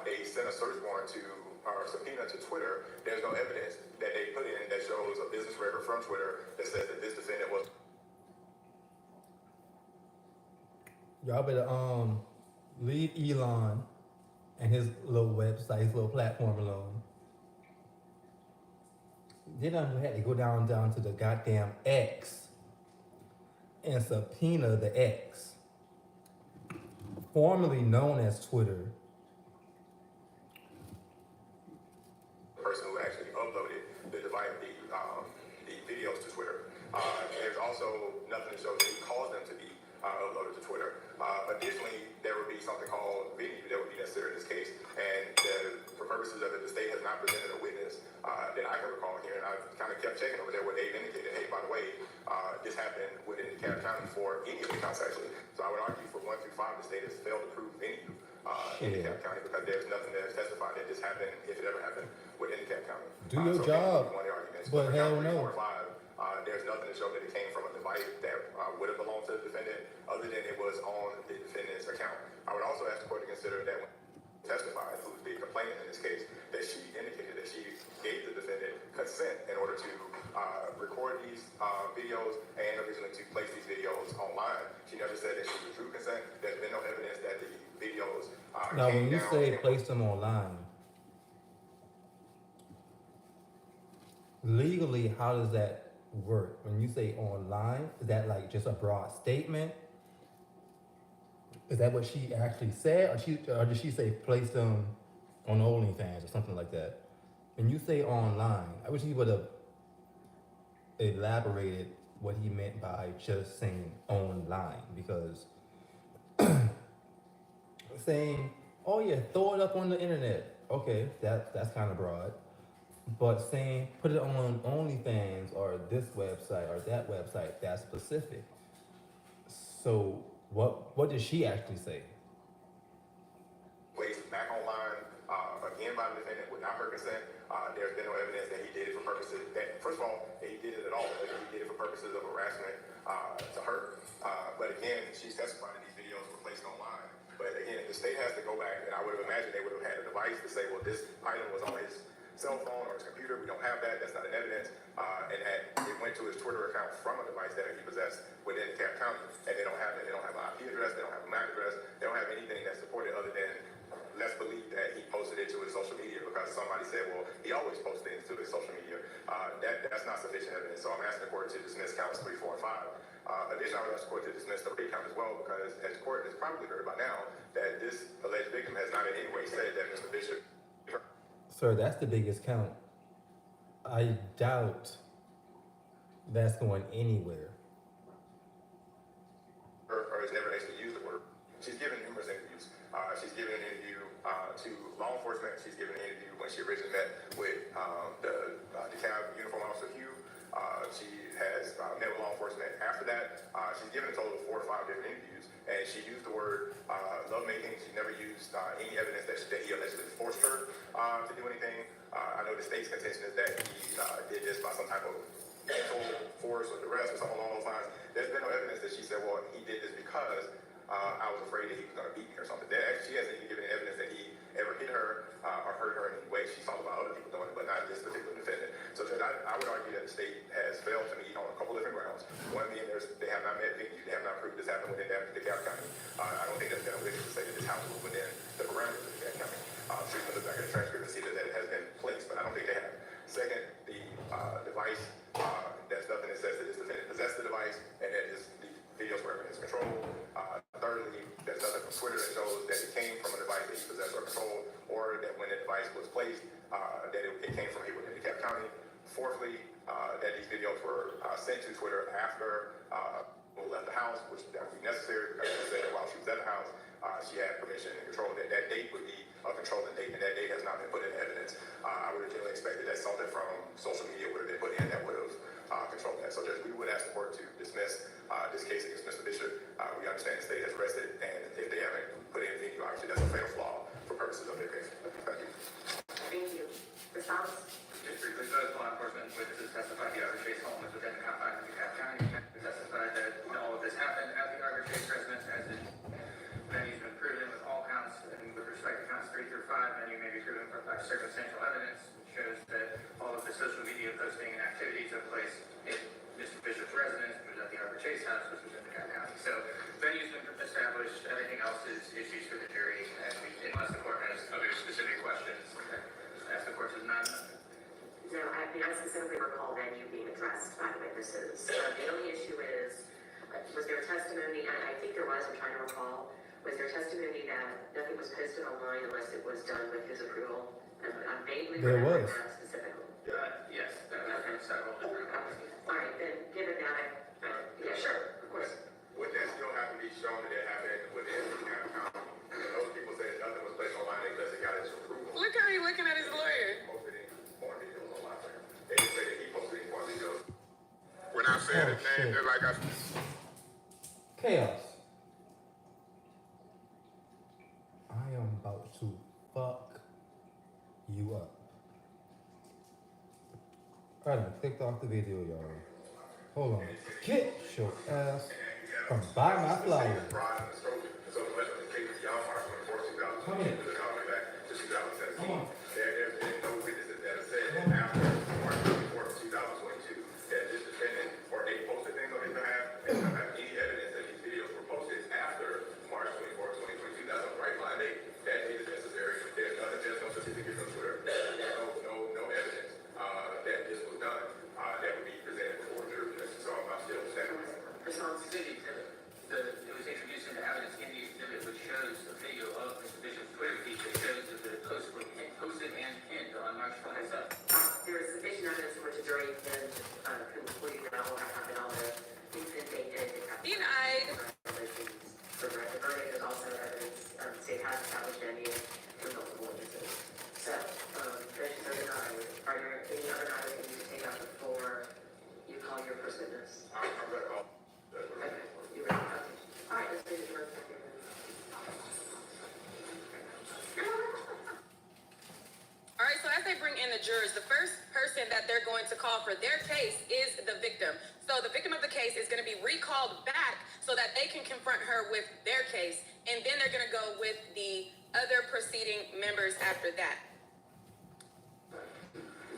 They sent a search warrant to, or subpoena to Twitter. There's no evidence that they put in that shows a business record from Twitter that says that this defendant was. Y'all better leave Elon and his little website, his little platform alone. Then I had to go down to the goddamn X and subpoena the X, formerly known as Twitter. The person who actually uploaded the device, the videos to Twitter. There's also nothing to show that he caused them to be uploaded to Twitter. Additionally, there would be something called venue that would be necessary in this case, and for purposes of it, the state has not presented a witness that I can recall here, and I kind of kept checking over there where they've indicated, hey, by the way, this happened within DeKalb County for any of the counts actually. So I would argue for 1 through 5, the state has failed to prove venue in DeKalb County because there's nothing that has testified that this happened, if it ever happened, within DeKalb County. Do your job, one of the arguments. but hell 3, no. 4, 5, there's nothing to show that it came from a device that would have belonged to the defendant other than it was on the defendant's account. I would also ask the court to consider that when testified, who's the complainant in this case, that she indicated that she gave the defendant consent in order to record these videos and originally to place these videos online. She never said that she withdrew consent. There's been no evidence that the videos Now, came when you down say and- place them online, legally, how does that work? When you say online, is that like just a broad statement? Is that what she actually said, or did she say place them on OnlyFans or something like that? When you say online, I wish he would have elaborated what he meant by just saying online, because saying, "Oh yeah, throw it up on the internet," okay, that's kind of broad. But saying put it on OnlyFans or this website or that website, that's specific. So what did she actually say? Placed back online, again by the defendant without her consent. There's been no evidence that he did it for purposes that, first of all, that he did it at all. That he did it for purposes of harassment to her. But again, she's testified that these videos were placed online. But again, the state has to go back, and I would have imagined they would have had a device to say, well, this item was on his cell phone or his computer. We don't have that. That's not an evidence. And that it went to his Twitter account from a device that he possessed within DeKalb County. And they don't have it. They don't have an IP address. They don't have a MAC address. They don't have anything that's supported other than, let's believe that he posted it to his social media because somebody said, well, he always posts things to his social media. That's not sufficient evidence. So I'm asking the court to dismiss counts 3, 4, and 5. Additionally, I would ask the court to dismiss the rape count as well because, as the court has probably heard by now, that this alleged victim has not in any way said that Mr. Bishop. Sir, that's the biggest count. I doubt that's going anywhere. Or has never actually used the word. She's given numerous interviews. She's given an interview to law enforcement. She's given an interview when she originally met with the DeKalb uniform officer Hugh. She has met with law enforcement after that. She's given a total of 4 or 5 different interviews, and she used the word lovemaking. She never used any evidence that he allegedly forced her to do anything. I know the state's contention is that he did this by some type of mental force or duress or something along those lines. There's been no evidence that she said, well, he did this because I was afraid that he was going to beat me or something. She hasn't even given evidence that he ever hit her or hurt her in any way. She's talked about other people doing it, but not this particular defendant. So I would argue that the state has failed to meet on a couple different grounds. One being they have not met venue. They have not proved this happened within DeKalb County. I don't think there's been a witness to say that this house was within the parameters of DeKalb County. So you can look back at the transcript and see that it has been placed, but I don't think they have. Second, the device, there's nothing that says that this defendant possessed the device and that the videos were in his control. Thirdly, there's nothing from Twitter that shows that it came from a device that he possessed or controlled, or that when the device was placed, that it came from here within DeKalb County. Fourthly, that these videos were sent to Twitter after who left the house, which that would be necessary because she said that while she was at the house, she had permission and control. That date would be a controlling date, and that date has not been put in evidence. I would have generally expected that something from social media would have been put in that would have controlled that. So we would ask the court to dismiss this case against Mr. Bishop. We understand the state has arrested, and if they haven't put in venue, obviously that's a fatal flaw for purposes of their case. Thank you. Thank you. Response? Just briefly, those law enforcement witnesses testified the average base home is within the confines of DeKalb County. activity took place in Mr. Bishop's residence, which was at the Arbor Chase House, which was in DeKalb County. So venue's been established, everything else is issues for the jury, and unless the court has other specific questions, ask the court to not. No, I mean, I specifically recall venue being addressed by the witnesses. The only issue is, was there testimony, and I think there was, I'm trying to recall, was there testimony that nothing was posted online unless it was done with his approval? I'm vaguely There remembering was. that specifically. Yes, that was from several different companies. All right, then, given that, yeah, sure, of course. Would that still have to be shown that it happened within the county? Those people say that nothing was placed online unless it got its approval. Look how he looking at his lawyer. Posted any more videos online. They didn't say that he posted any more videos. We're not saying Oh, his name, shit. just like I. Chaos. I am about to fuck you up. I done clicked off the video, y'all. Hold on. Get your ass from by my flyer. Come here. Come on. There's been no witnesses that have said that after March 24th, 2022, that this defendant or they posted things on his behalf and don't have any evidence that these videos were posted after March 24th, 2022. That's a bright line. That is necessary. There's no certificates on Twitter. No evidence that this was done that would be presented before the jury. So I'm still standing. Response. It was introduced into evidence in the exhibit, which shows a video of Mr. Bishop's Twitter feed that shows that the post was posted and pinned on March 27th. There is sufficient evidence for which a jury can conclude that all that happened, all the incident dated. Denied. The verdict is also evidence, state has established venue for multiple witnesses. So, conditions are denied. Are there any other matters that you can take up before you call your first witness? I'm ready to call. Okay, you ready? Okay. All right, let's do the first witness. All right, so as they bring in the jurors, the first person that they're going to call for their case is the victim. So the victim of the case is going to be recalled back so that they can confront her with their case, and then they're going to go with the other proceeding members after that.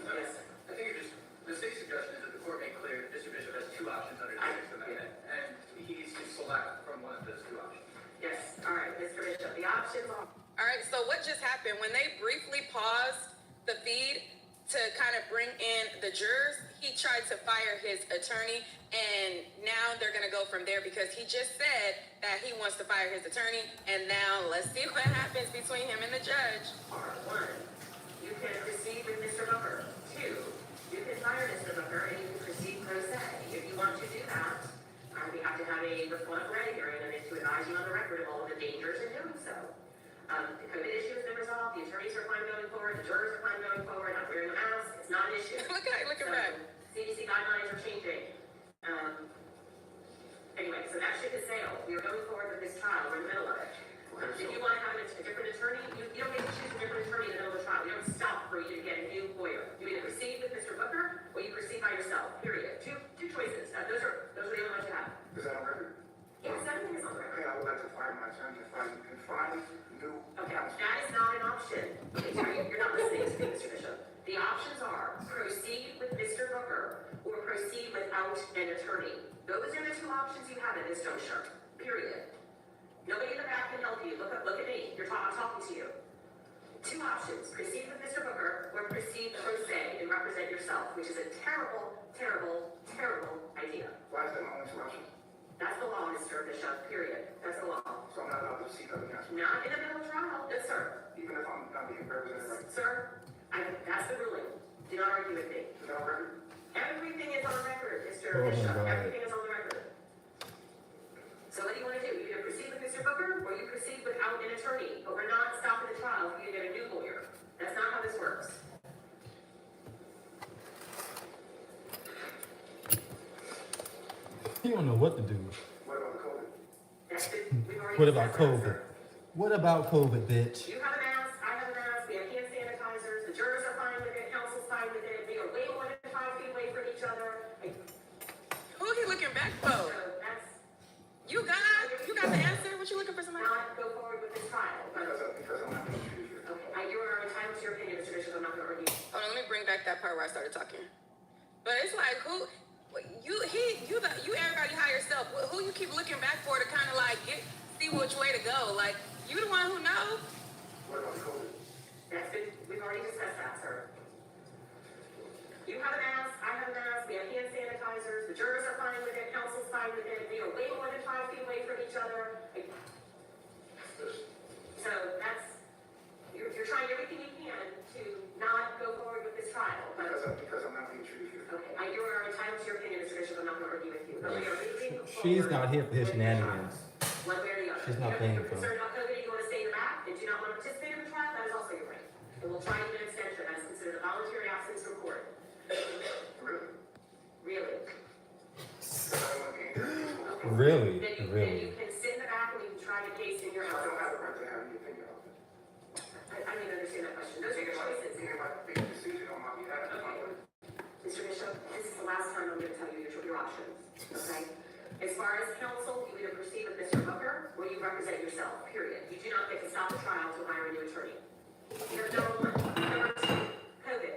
Yes. I think the state's suggestion is that the court make clear that Mr. Bishop has two options under the Sixth Amendment, and he needs to select from one of those two options. Yes, all right, Mr. Bishop, the options are. All right, so what just happened? When they briefly paused the feed to kind of bring in the jurors, he tried to fire his attorney, and now they're going to go from there because he just said that he wants to fire his attorney, and now let's see what happens between him and the judge. One, you can proceed with Mr. Booker. Two, you can fire Mr. Booker and you can proceed pro se. If you want to do that, we have to have a referendum hearing and to advise you on the record of all of the dangers in doing so. The COVID issue has been resolved. The attorneys are fine going forward. The jurors are fine going forward. Not wearing a mask. It's not an issue. Look at that. CDC guidelines are changing. Anyway, so that ship has sailed. We are going forward with this trial. We're in the middle of it. If you want to have a different attorney, you don't get to choose a different attorney in the middle of the trial. We don't stop for you to get a new lawyer. You either proceed with Mr. Booker or you proceed by yourself. Period. Two choices. Those are the only ones you have. Is that on record? Yes, everything is on the record. Okay, I would like to fire my attorney if I can find new Okay, that is not an option. Okay, sorry, you're not listening to me, Mr. Bishop. The options are proceed with Mr. Booker or proceed without an attorney. Those are the two options you have at this juncture. Period. Nobody in the back can help you. Look at me. I'm talking to you. Two options. Proceed with Mr. Booker or proceed pro se and represent yourself, which is a terrible, terrible, terrible idea. Why is that my only two options? That's the law, Mr. Bishop. Period. That's the law. So I'm not allowed to seek other counsel, Not in the middle of trial. Yes, sir. even if I'm not being represented right. Sir, that's the ruling. Do not argue with me. Is that on record? Everything is on record, Mr. Oh my Bishop. God. Everything is on the record. So what do you want to do? You either proceed with Mr. Booker or you proceed without an attorney. But we're not stopping the trial for you to get a new lawyer. That's not how this works. You don't know what to do. What about the COVID? We've already What about discussed that, COVID? sir. What about COVID, bitch? You have a mask, I have a mask, we have hand sanitizers, the jurors are fine with it, counsel's fine with it, we are way more than 5 feet away from each other. Who he looking back for? So that's You got the answer? What you looking for somebody? not go forward with this trial. But, Because I'm not being treated here. okay, you are entitled to your opinion, Mr. Bishop, I'm not going to argue. Hold on, let me bring back that part where I started talking. But it's like, you everybody high yourself. Who you keep looking back for to kind of like see which way to go? Like, you the one who knows. What about COVID? We've already discussed that, sir. You have a mask, I have a mask, we have hand sanitizers, the jurors are fine with it, counsel's fine with it, we are way more than 5 feet away from each other. So you're trying everything you can to not go forward with this trial. Because I'm not being treated here. Okay, you are entitled to your opinion, Mr. Bishop, I'm not gonna argue with you. But we are moving She's forward not here for his with the trial. shenanigans. One way or the other. She's not If paying you're for it. concerned about COVID, you wanna stay in the back and do not wanna participate in the trial, that is also your right. And we'll try to get an extension, that is considered a voluntary absence from court. Really? Really? Because I want to be here. Okay. Really? Then you Really? can sit in the back and we can try the case in your I don't have house. the right to have any opinion on it. I don't even understand that question. Those are your choices. Think about making a decision on my behalf. Okay. Mr. Bishop, this is the last time I'm gonna tell you your options, okay? As far as counsel, you either proceed with Mr. Booker or you represent yourself, period. You do not get to stop the trial to hire a new attorney. Here's number one. Number two, COVID.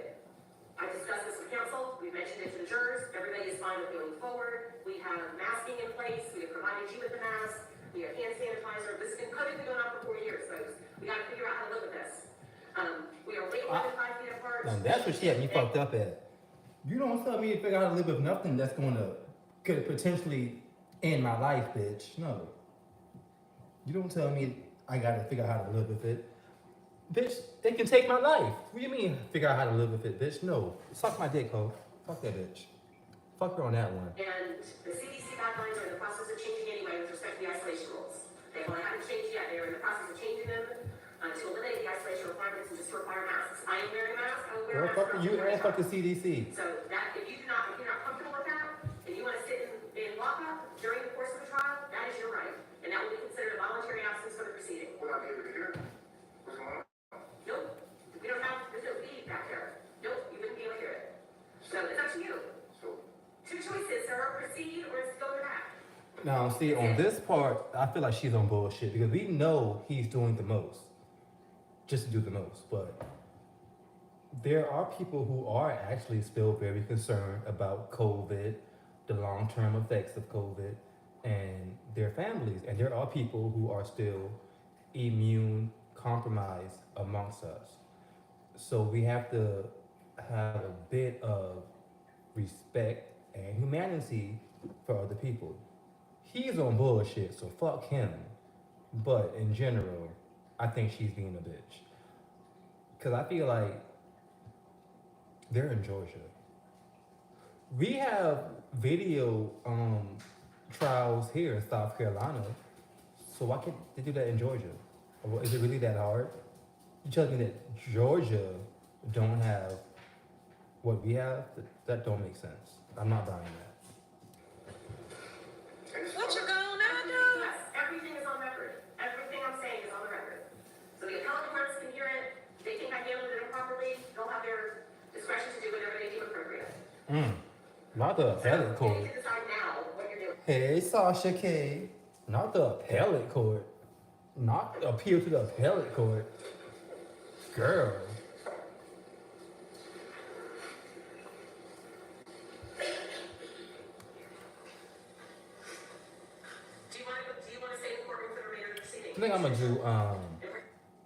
I discussed this with counsel, we've mentioned it to the jurors, everybody is fine with going forward. We have masking in place, we have provided you with the mask, we have hand sanitizer. This has been COVID been going on for 4 years, folks. We gotta figure out how to live with this. We are way more than 5 feet apart. Now that's what she had me fucked up at. You don't tell me to figure out how to live with nothing that's could potentially end my life, bitch. No. You don't tell me I gotta figure out how to live with it. Bitch, they can take my life. What do you mean figure out how to live with it, bitch? No. Suck my dick, ho. Fuck that bitch. Fuck her on that one. And the CDC guidelines are in the process of changing anyway with respect to the isolation rules. They haven't changed yet. They're in the process of changing them to eliminate the isolation requirements and just to require masks. I am wearing a mask. I will wear a Girl, mask. fuck you and fuck the CDC. So that if you're not comfortable with that, and you want to sit in lockup during the course of the trial, that is your right, and that will be considered a voluntary absence for the proceeding. Will I be able to hear? What's going on? Nope, we don't have there's no feed back there. Nope, you wouldn't be able to hear it. So it's up to you. So, Two choices, sir: proceed or go back. Now, see, on this part, I feel like she's on bullshit because we know he's doing the most. Just to do the most. But there are people who are actually still very concerned about COVID, the long-term effects of COVID, and their families. And there are people who are still immune compromised amongst us. So we have to have a bit of respect and humanity for other people. He's on bullshit, so fuck him. But in general, I think she's being a bitch. Cause I feel like they're in Georgia. We have video trials here in South Carolina. So why can't they do that in Georgia? Or is it really that hard? You telling me that Georgia don't have what we have? That don't make sense. I'm not buying that. What you gonna do? Yes, everything is on record. Everything I'm saying is on the record. So the appellate courts can hear it. They think I handled it improperly. They'll have their discretion to do whatever they deem appropriate. Not the appellate You court. can decide now what you're doing. Hey, Sasha K. Not the appellate court. Not appeal to the appellate court. Girl. Do you want to stay in the courtroom for the remainder of the proceeding? I think I'm gonna do,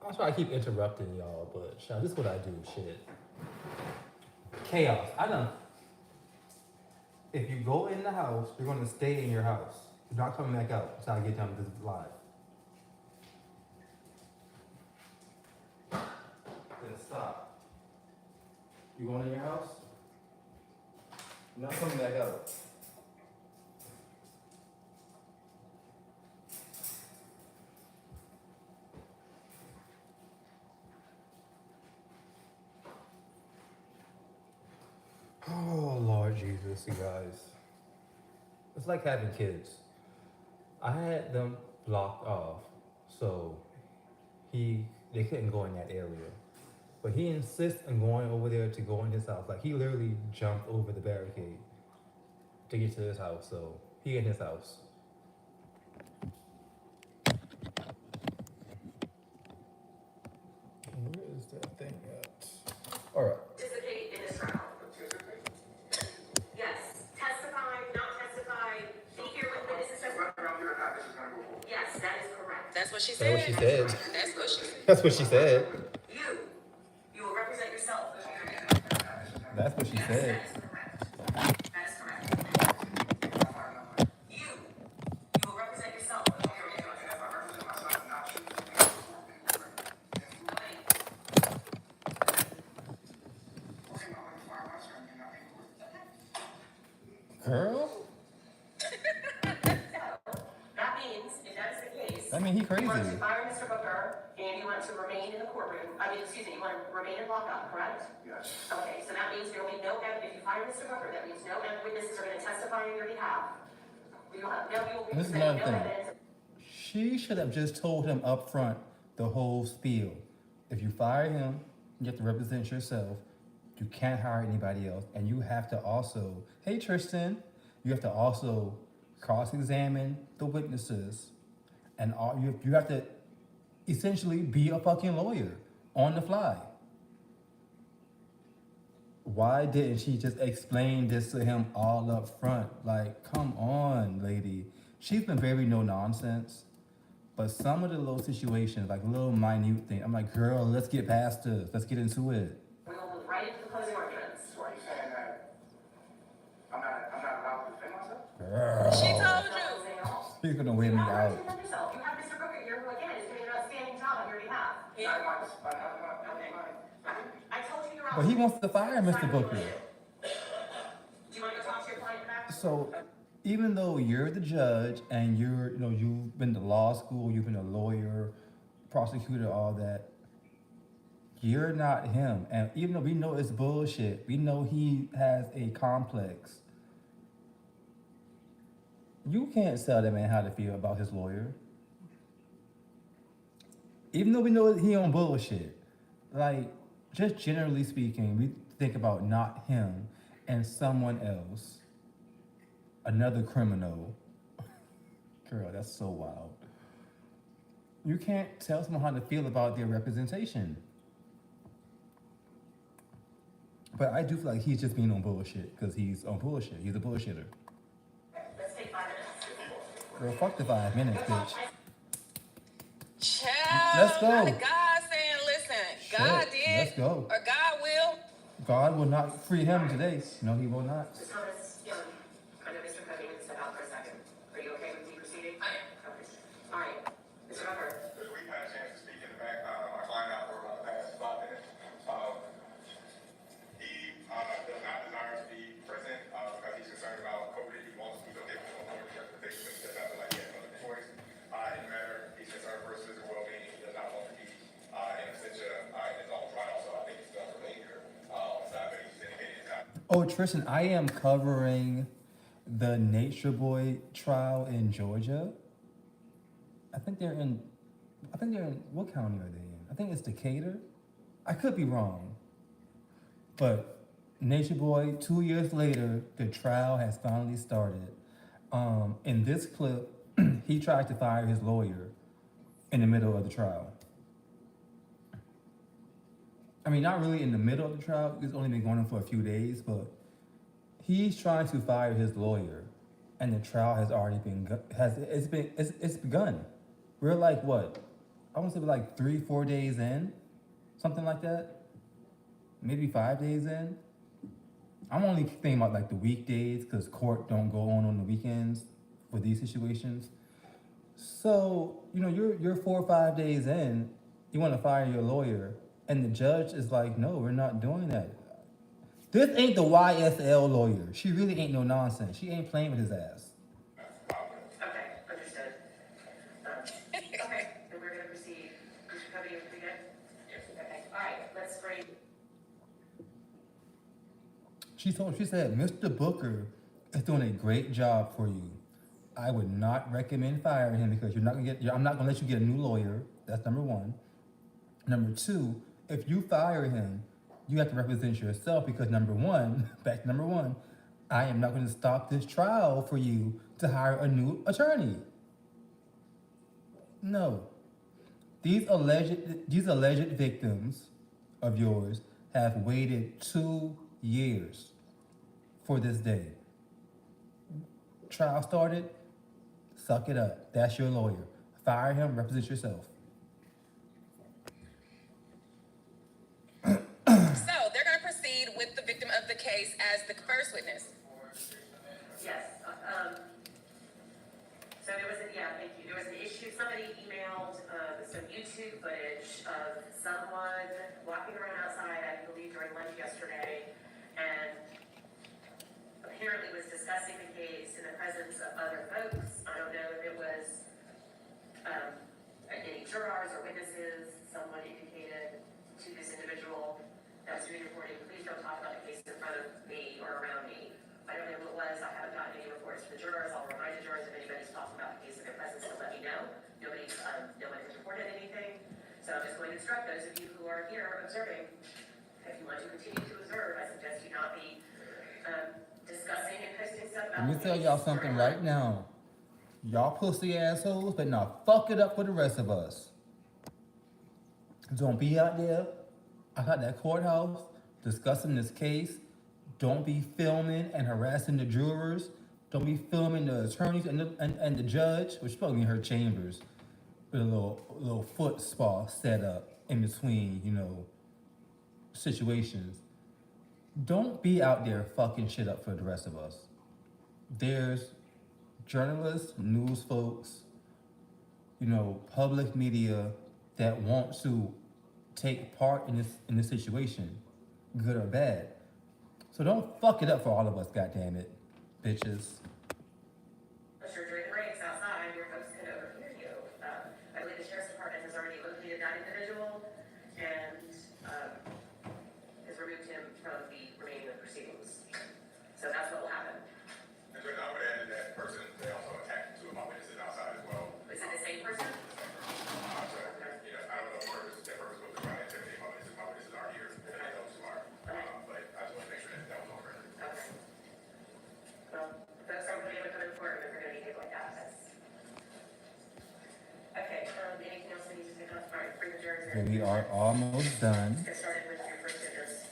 I'm sorry I keep interrupting y'all, but shit, this is what I do, shit. Chaos. If you go in the house, you're gonna stay in your house. You're not coming back out until I get done with this live. Then stop. You going in your house? You're not coming back out. Oh, Lord Jesus, you guys. It's like having kids. I had them blocked off, so they couldn't go in that area. But he insists on going over there to go in his house. Like, he literally jumped over the barricade to get to his house, so he in his house. Where is that thing at? All right. Participate in this trial. That's what she That's what said. she said. That's what she said. That's what she said. You will represent yourself. That's what she said. That is correct. You will represent yourself. Girl? That means, if that is the case. I mean, he crazy. You want to fire Mr. Booker, and you want to remain in the courtroom, you want to remain in lockup, correct? Yes. Okay, so that means there will be no, if you fire Mr. Booker, that means no witnesses are gonna testify on your behalf. You will have, you will be This is presenting another no thing. evidence. She should have just told him up front the whole spiel. If you fire him, you have to represent yourself. You can't hire anybody else. And you have to also, hey Tristan, you have to also cross-examine the witnesses. And you have to essentially be a fucking lawyer on the fly. Why didn't she just explain this to him all up front? Like, come on, lady. She's been very no nonsense. But some of the little situations, like little minute things, I'm like, girl, let's get past this. Let's get into it. We will move right into the closing arguments. So are you saying that I'm not allowed to defend myself? Girl. She told you. She's gonna wear me You have out. to defend yourself. You have Mr. Booker here, who again is doing an outstanding job on your behalf. I told you you're But he wants to fire Mr. Booker. Do you want to go talk to your client back? So even though you're the judge and you've been to law school, you've been a lawyer, prosecutor, all that, you're not him. And even though we know it's bullshit, we know he has a complex. You can't tell that man how to feel about his lawyer. Even though we know he on bullshit. Like, just generally speaking, we think about not him and someone else. Another criminal. Girl, that's so wild. You can't tell someone how to feel about their representation. But I do feel like he's just being on bullshit, because he's on bullshit. He's a bullshitter. Let's take 5 minutes. Girl, fuck the 5 minutes, bitch. Child, Let's go. not God saying, listen, God Shit, did, let's go. or God will. God will not free him today. No, he will not. Ms. Thomas, I know Mr. Cody needs to step out for a second. Are you okay with me proceeding? I am. Okay. All right. Mr. Booker. We've had a chance to speak in the back, my client out for about the past 5 minutes. He does not desire to be present because he's concerned about COVID. He wants to go get more justification, but he does not feel like he has another choice. In the matter, he's concerned for his physical well-being. He does not want to be in absentia in his own trial, so I think he's going to remain here on the side, but he's indicated he's not. Oh, Tristan, I am covering the Natureboy trial in Georgia. I think they're in, what county are they in? I think it's Decatur. I could be wrong. But Natureboy, 2 years later, the trial has finally started. In this clip, he tried to fire his lawyer in the middle of the trial. I mean, not really in the middle of the trial. It's only been going on for a few days, but he's trying to fire his lawyer, and the trial has already it's begun. We're like what? I want to say we're like 3-4 days in, something like that. Maybe 5 days in. I'm only thinking about like the weekdays because court don't go on the weekends for these situations. So you're 4 or 5 days in. You want to fire your lawyer. And the judge is like, no, we're not doing that. This ain't the YSL lawyer. She really ain't no nonsense. She ain't playing with his ass. Okay, understood. Okay, then we're going to proceed. Mr. Cody, you good? Yes. Okay, all right, let's bring. She said, Mr. Booker is doing a great job for you. I would not recommend firing him because I'm not gonna let you get a new lawyer. That's number one. Number two, if you fire him, you have to represent yourself because number one, I am not gonna stop this trial for you to hire a new attorney. No. These alleged victims of yours have waited 2 years for this day. Trial started, suck it up. That's your lawyer. Fire him, represent yourself. So they're going to proceed with the victim of the case as the first witness. Yes, so there was thank you, there was an issue, somebody emailed, some YouTube footage of someone walking around outside, I believe during lunch yesterday, and apparently was discussing the case in the presence of other folks. I don't know if it was, any jurors or witnesses. Someone indicated to this individual that was doing reporting, please don't talk about the case in front of me or around me. I don't know who it was, I haven't gotten any reports from the jurors. I'll remind the jurors if anybody's talking about the case in their presence to let me know. No one has reported anything. So I'm just going to instruct those of you who are here observing, if you want to continue to observe, I suggest you not be discussing and posting stuff about Let me the tell case y'all something online. right now. Y'all pussy assholes, but not fuck it up for the rest of us. Don't be out there outside that courthouse discussing this case. Don't be filming and harassing the jurors. Don't be filming the attorneys and the judge, which probably in her chambers, with a little foot spa set up in between, situations. Don't be out there fucking shit up for the rest of us. There's journalists, news folks, public media that want to take part in this situation, good or bad. So don't fuck it up for all of us, goddammit, bitches. Sure, during the breaks outside, your folks can overhear you. I believe the sheriff's department has already located that individual and has removed him from the remaining of the proceedings. So that's what will happen. And so I would add that person, they also attacked two of my witnesses outside as well. Is it the same person? So, I don't know where that person was trying to intimidate my witnesses. My witnesses are here, and I know who are. But I just want to make sure that was on record. Okay. Well, folks aren't going to be able to come in court if they're going to behave like that. Okay, anything else we need to take off? All right, bring the jurors And in. we are almost done. Get started with your first witness.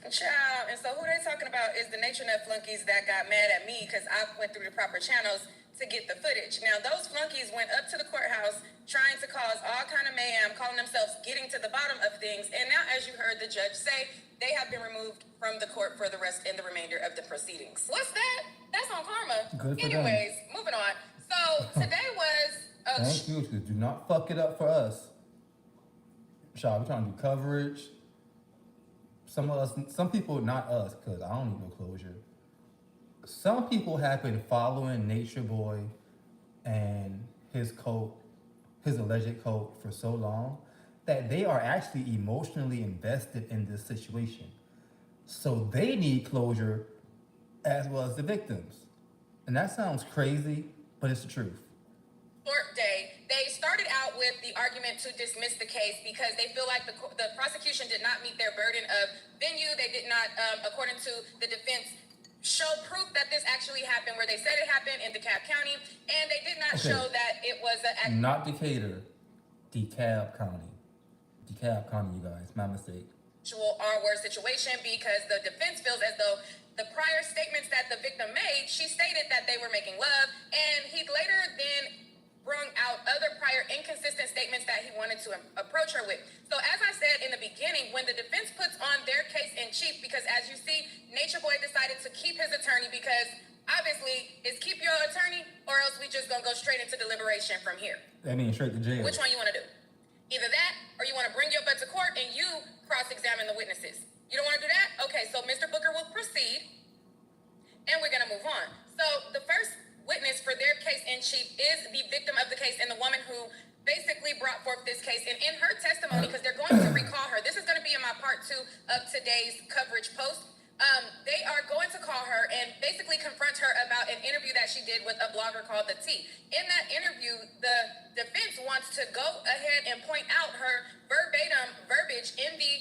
Child, and so who they talking about is the Nature Nut flunkies that got mad at me because I went through the proper channels to get the footage. Now, those flunkies went up to the courthouse trying to cause all kind of mayhem, calling themselves getting to the bottom of things. And now, as you heard the judge say, they have been removed from the court for the rest and the remainder of the proceedings. What's that? That's on karma. Good for them. Anyways, moving on. So today was Thank you. Do not fuck it up for us. Child, we're trying to do coverage. Some people, not us, because I don't need no closure. Some people have been following Natureboy and his alleged cult for so long that they are actually emotionally invested in this situation. So they need closure as well as the victims. And that sounds crazy, but it's the truth. court day, they started out with the argument to dismiss the case because they feel like the prosecution did not meet their burden of venue. They did not, according to the defense, show proof that this actually happened where they said it happened in DeKalb County, and they did not show that it was an Not Decatur, DeKalb County. DeKalb County, you guys, my mistake. actual R-word situation because the defense feels as though the prior statements that the victim made, she stated that they were making love, and he later then brung out other prior inconsistent statements that he wanted to approach her with. So as I said in the beginning, when the defense puts on their case in chief, because as you see, Natureboy decided to keep his attorney because obviously it's keep your attorney or else we just gonna go straight into deliberation from here. That means straight to jail. Which one you wanna do? Either that or you wanna bring your butt to court and you cross-examine the witnesses. You don't wanna do that? Okay, so Mr. Booker will proceed and we're gonna move on. So the first witness for their case in chief is the victim of the case and the woman who basically brought forth this case. And in her testimony, because they're going to recall her, this is going to be in my part 2 of today's coverage post. They are going to call her and basically confront her about an interview that she did with a blogger called The T. In that interview, the defense wants to go ahead and point out her verbatim verbiage in the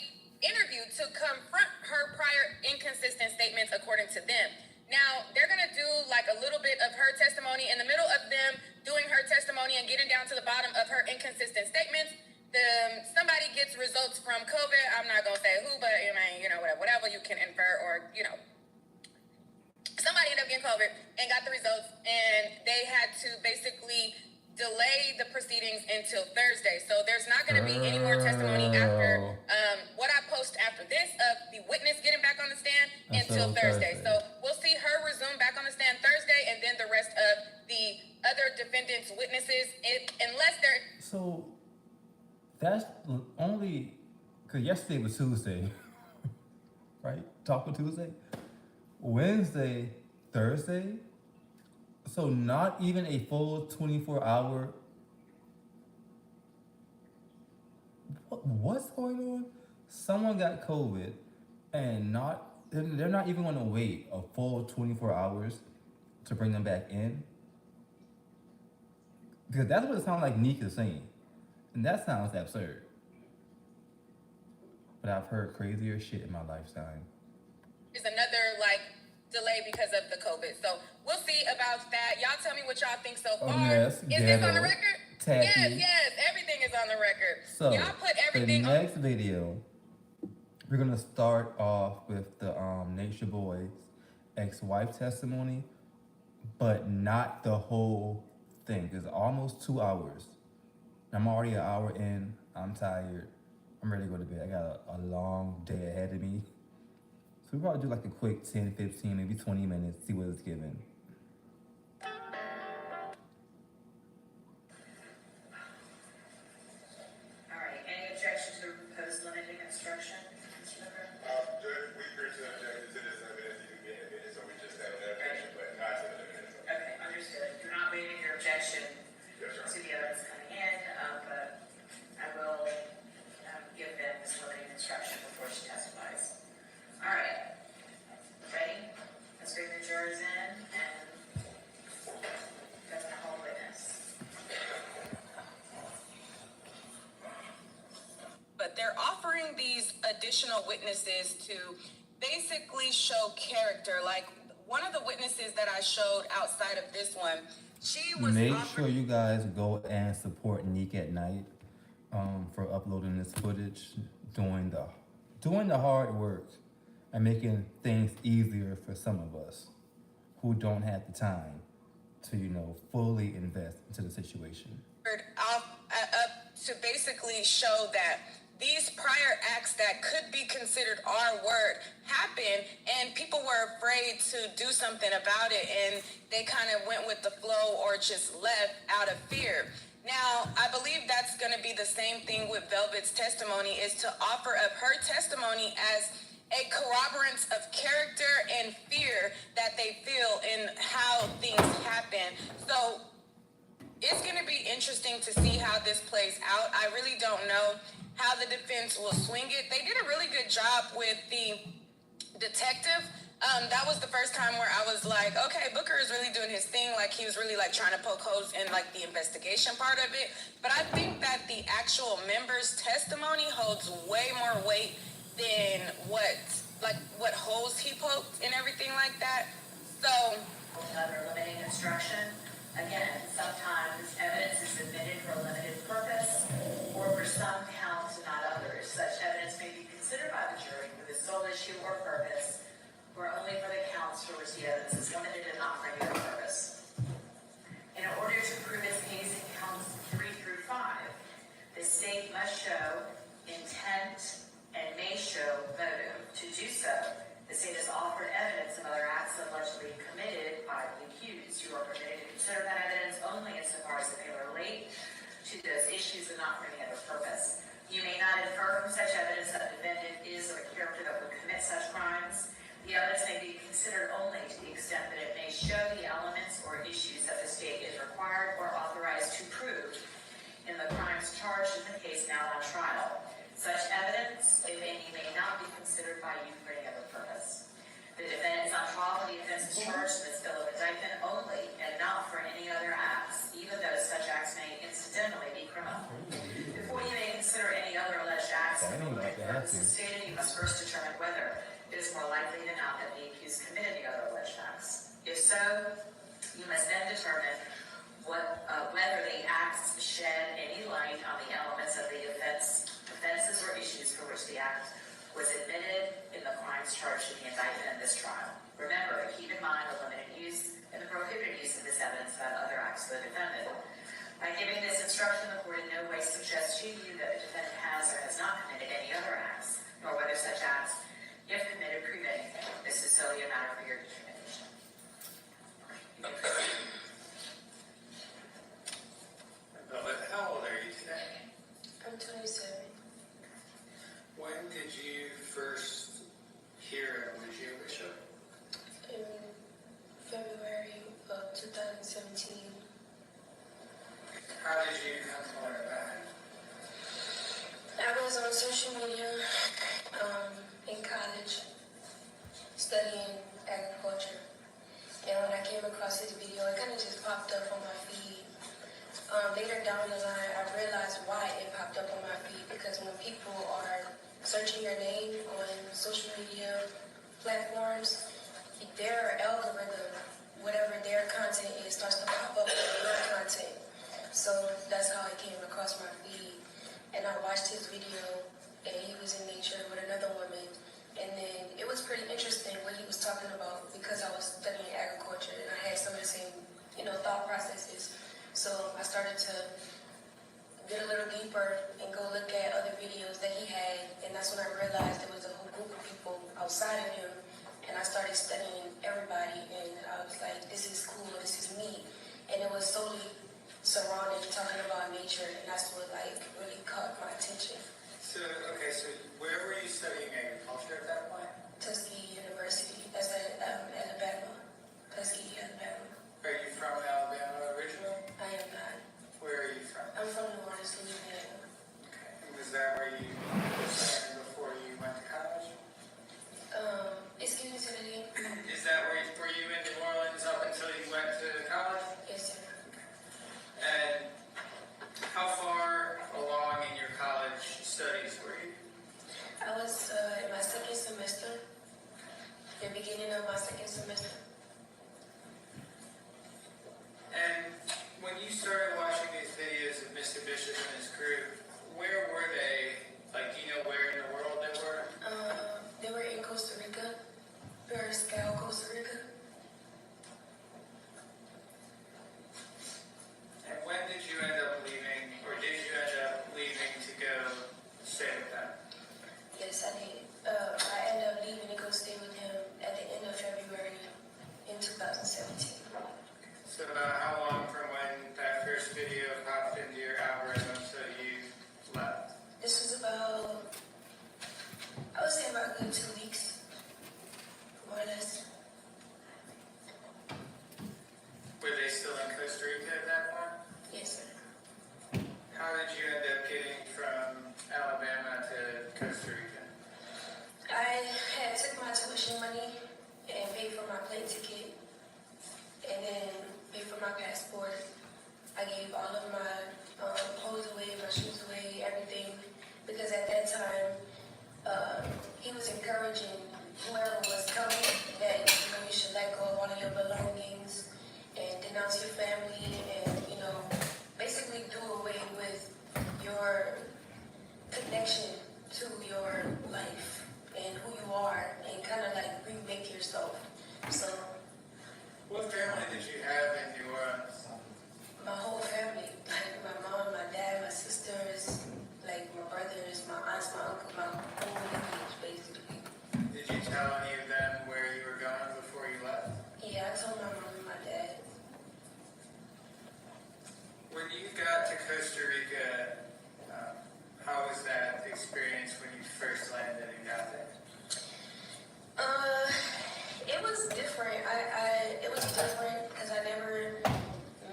interview to confront her prior inconsistent statements according to them. Now, they're going to do like a little bit of her testimony. In the middle of them doing her testimony and getting down to the bottom of her inconsistent statements, somebody gets results from COVID. I'm not going to say who, but whatever you can infer or, somebody ended up getting COVID and got the results. and they had to basically delay the proceedings until Thursday. So there's not going to be any more testimony after what I post after this of the witness getting back on the stand until Thursday. So we'll see her resume back on the stand Thursday, and then the rest of the other defendants' witnesses, unless they're... So that's only because yesterday was Tuesday, right? Taco Tuesday, Wednesday, Thursday. So not even a full 24-hour. What's going on? Someone got COVID, and they're not even going to wait a full 24 hours to bring them back in. Because that's what it sounds like Nick is saying, and that sounds absurd. But I've heard crazier shit in my lifetime. There's another delay because of the COVID. So we'll see about that. Y'all tell me what y'all think so far. Yes, is this on the record? Tacky. Yes, everything is on the record. So y'all put everything the next video, we're gonna start off with the Natureboy's ex-wife testimony, but not the whole thing. It's almost 2 hours. I'm already an hour in. I'm tired. I'm ready to go to bed. I got a long day ahead of me. So we'll probably do like a quick 10, 15, maybe 20 minutes, see what it's given. All right, any objection to the proposed limiting instruction, Mr. Booker? Judge, we agree to object to this evidence, you can be in evidence, so we just have an objection, but not to the evidence. Okay, understood. You're not waiving your objection Yes, to sir. the evidence coming in, but I will give them this limiting instruction before she testifies. All right. Ready? Let's bring the jurors in and governor call witness. But they're offering these additional witnesses to basically show character. Like one of the witnesses that I showed outside of this one, she was Make sure you guys go and support Neek at Night for uploading this footage, doing the hard work and making things easier for some of us who don't have the time to, fully invest into the situation. Up to basically show that these prior acts that could be considered R-word happened, and people were afraid to do something about it, and they kind of went with the flow or just left out of fear. Now, I believe that's going to be the same thing with Velvet's testimony, is to offer up her testimony as a corroborance of character and fear that they feel in how things happen. So it's going to be interesting to see how this plays out. I really don't know how the defense will swing it. They did a really good job with the detective. That was the first time where I was like, okay, Booker is really doing his thing. Like he was really trying to poke holes in the investigation part of it. But I think that the actual member's testimony holds way more weight than what holes he poked and everything like that. So Another limiting instruction. Again, sometimes evidence is submitted for a limited purpose or for some counts and not others. Such evidence may be considered by the jury for the sole issue or purpose, or only for the counts for which the evidence is limited and not for any other purpose. In order to prove its case in counts 3 through 5, the state must show intent and may show motive. To do so, the state has offered evidence of other acts allegedly committed by the accused. You are permitted to consider that evidence only insofar as it may relate to those issues and not for any other purpose. You may not infer from such evidence that the defendant is of a character that would commit such crimes. The evidence may be considered only to the extent that it may show the elements or issues that the state is required or authorized to prove in the crimes charged in the case now on trial. Such evidence, if any, may not be considered by you for any other purpose. The defendant is on trial for the offense is charged in this bill of indictment only and not for any other acts, even though such acts may incidentally be criminal. Before you may consider any other alleged acts for purposes stated, you must first determine whether it is more likely than not that the accused committed the other alleged acts. If so, you must then determine whether the acts shed any light on the elements of the offenses or issues for which the act was admitted in the crimes charged in the indictment in this trial. Remember, keep in mind the limited use of and the prohibited use of this evidence about other acts of the defendant. By giving this instruction, the court in no way suggests to you that the defendant has or has not committed any other acts, nor whether such acts, if committed, prove anything. This is solely a matter for your determination. How old are you today? I'm 27. When did you first hear it? Was you a bishop? In February of 2017. How did you come to learn about it? I was on social media in college studying agriculture. And when I came across this video, it kind of just popped up on my feed. Later down the line, I realized why it popped up on my feed, because when people are searching your name on social media platforms, their algorithm, whatever their content is, starts to pop up with your content. So that's how it came across my feed. And I watched his video, and he was in nature with another woman. And then it was pretty interesting what he was talking about, because I was studying agriculture and I had some of the same, thought processes. So I started to get a little deeper and go look at other videos that he had, and that's when I realized there was a whole group of people outside of him, and I started studying everybody, and I was like, this is cool, this is me, and it was solely surrounded talking about nature, and that's what really caught my attention. So where were you studying agriculture at that point? Tuskegee University, that's at Alabama, Tuskegee, Alabama. Are you from Alabama originally? I am not. Where are you from? I'm from New Orleans, Louisiana. Okay. And was that where you studied before you went to college? Excuse me, say that again? Is that were you in New Orleans up until you went to college? Yes, sir. And how far along in your college studies were you? I was in my second semester, the beginning of my second semester. And when you started watching these videos of Mr. Bishop and his crew, where were they? Do you know where in the world they were? They were in Costa Rica, Periscal, Costa Rica. And when did you end up leaving, or did you end up leaving to go stay with them? Yes, I did. I ended up leaving to go stay with him at the end of February in 2017. So about how long from when that first video popped into your algorithm till you left? This was about, I would say about a good 2 weeks, more or less. Were they still in Costa Rica at that point? Yes, sir. How did you end up getting from Alabama to Costa Rica? I had took my tuition money and paid for my plane ticket, and then paid for my passport. I gave all of my clothes away, my shoes away, everything, because at that time, he was encouraging whoever was coming that you should let go of all of your belongings and denounce your family and, basically do away with your connection to your life and who you are, and kind of remake yourself. So What family did you have in New Orleans? my whole family, my mom, my dad, my sisters, my brothers, my aunts, my uncle, my whole lineage, basically. Did you tell any of them where you were going before you left? Yeah, I told my mom and my dad. When you got to Costa Rica, how was that experience when you first landed and got there? It was different. It was different because I never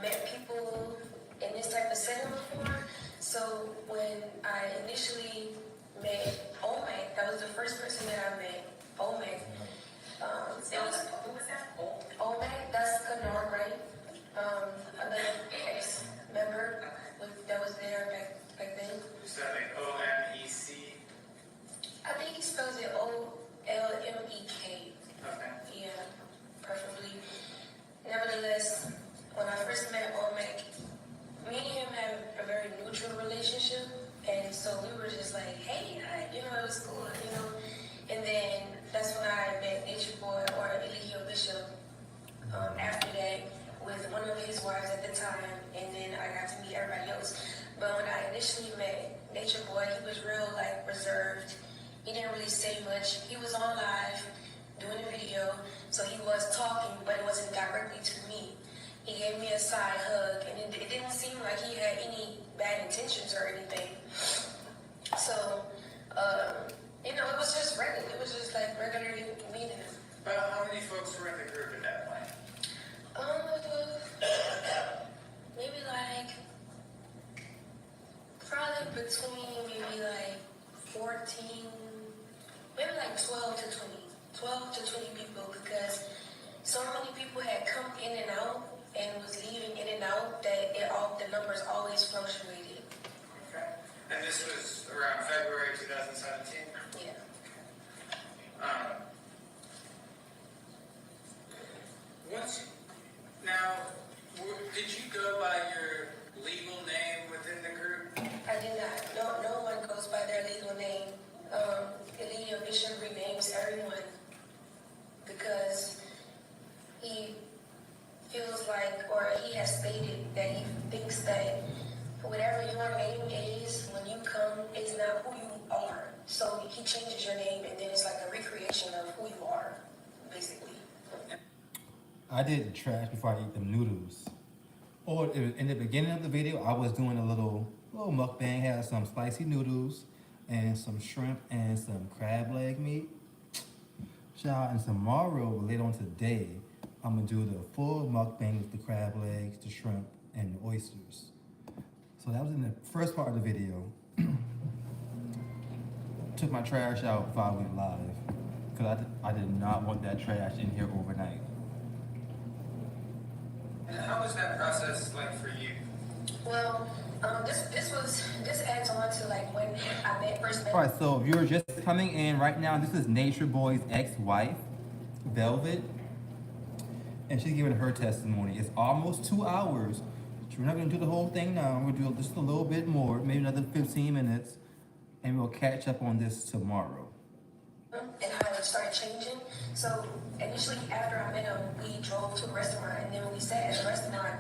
met people in this type of setting before. So when I initially met Omek, that was the first person that I met, Omek. Who was that? Omek, that's Kanor, right? Another ex-member that was there back then. Is that OMEC? I think he spells it OLMEK. Okay. Yeah, preferably. wives at the time, and then I got to meet everybody else. But when I initially met Natureboy, he was real like reserved. He didn't really say much. He was on live doing a video, so he was talking, but it wasn't directly to me. He gave me a side hug, and it didn't seem like he had any bad intentions or anything. So, you know, it was just regular. It was just like regular meeting him. How many folks were in the group at that point? Maybe like, probably between maybe like 14, maybe like 12 to 20. 12 to 20 people, because so many people had come in and out and was leaving in and out that the numbers always fluctuated. Okay. And this was around February 2017? Yeah. Did you go by your legal name within the group? I did not. No one goes by their legal name. Kaliii Bishop renames everyone because he feels like, or he has stated that he thinks that whatever your name is, when you come, it's not who you are. So he changes your name, and then it's like a recreation of who you are, basically. I did the trash before I eat them noodles. Or in the beginning of the video, I was doing a little mukbang, had some spicy noodles and some shrimp and some crab leg meat. Child, and tomorrow, later on today, I'm gonna do the full mukbang with the crab legs, the shrimp, and the oysters. So that was in the first part of the video. Took my trash out before I went live, because I did not want that trash in here overnight. And how was that process like for you? Well, this adds on to like when I first met. All right, so if you're just coming in right now, this is Natureboy's ex-wife, Velvet, and she's giving her testimony. It's almost 2 hours. We're not gonna do the whole thing now. We'll do just a little bit more, maybe another 15 minutes, and we'll catch up on this tomorrow. And how it started changing. So initially, after I met him, we drove to a restaurant, and then when we sat at the restaurant,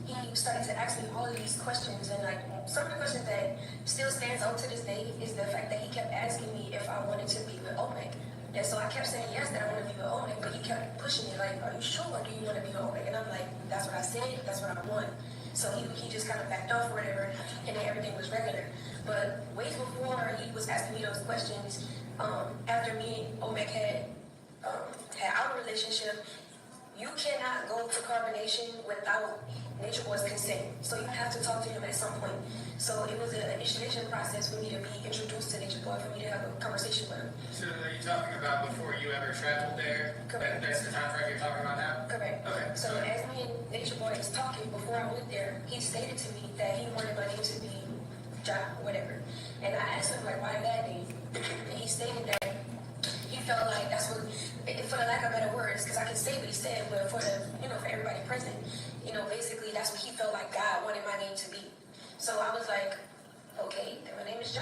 he started to ask me all of these questions, and like some of the questions that still stands out to this day is the fact that he kept asking me if I wanted to be with Oleg. And so I kept saying yes, that I want to be with Oleg, but he kept pushing me like, are you sure? Do you want to be with Oleg? And I'm like, that's what I said, that's what I want. So he just kind of backed off or whatever, and then everything was regular. But way before he was asking me those questions, after me and Oleg had our relationship, you cannot go to carbonation without Natureboy's consent. So you have to talk to him at some point. So it was an initiation process for me to be introduced to Natureboy, for me to have a conversation with him. So are you talking about before you ever traveled there? Correct. That's the time frame you're talking about now? Correct. Okay. So as me and Natureboy was talking before I went there, he stated to me that he wanted my name to be Ja, whatever. And I asked him like, why that name? And he stated that he felt like that's what, for the lack of better words, because I can say what he said, but for the, for everybody present, basically that's what he felt like God wanted my name to be. So I was like, okay, then my name is Ja.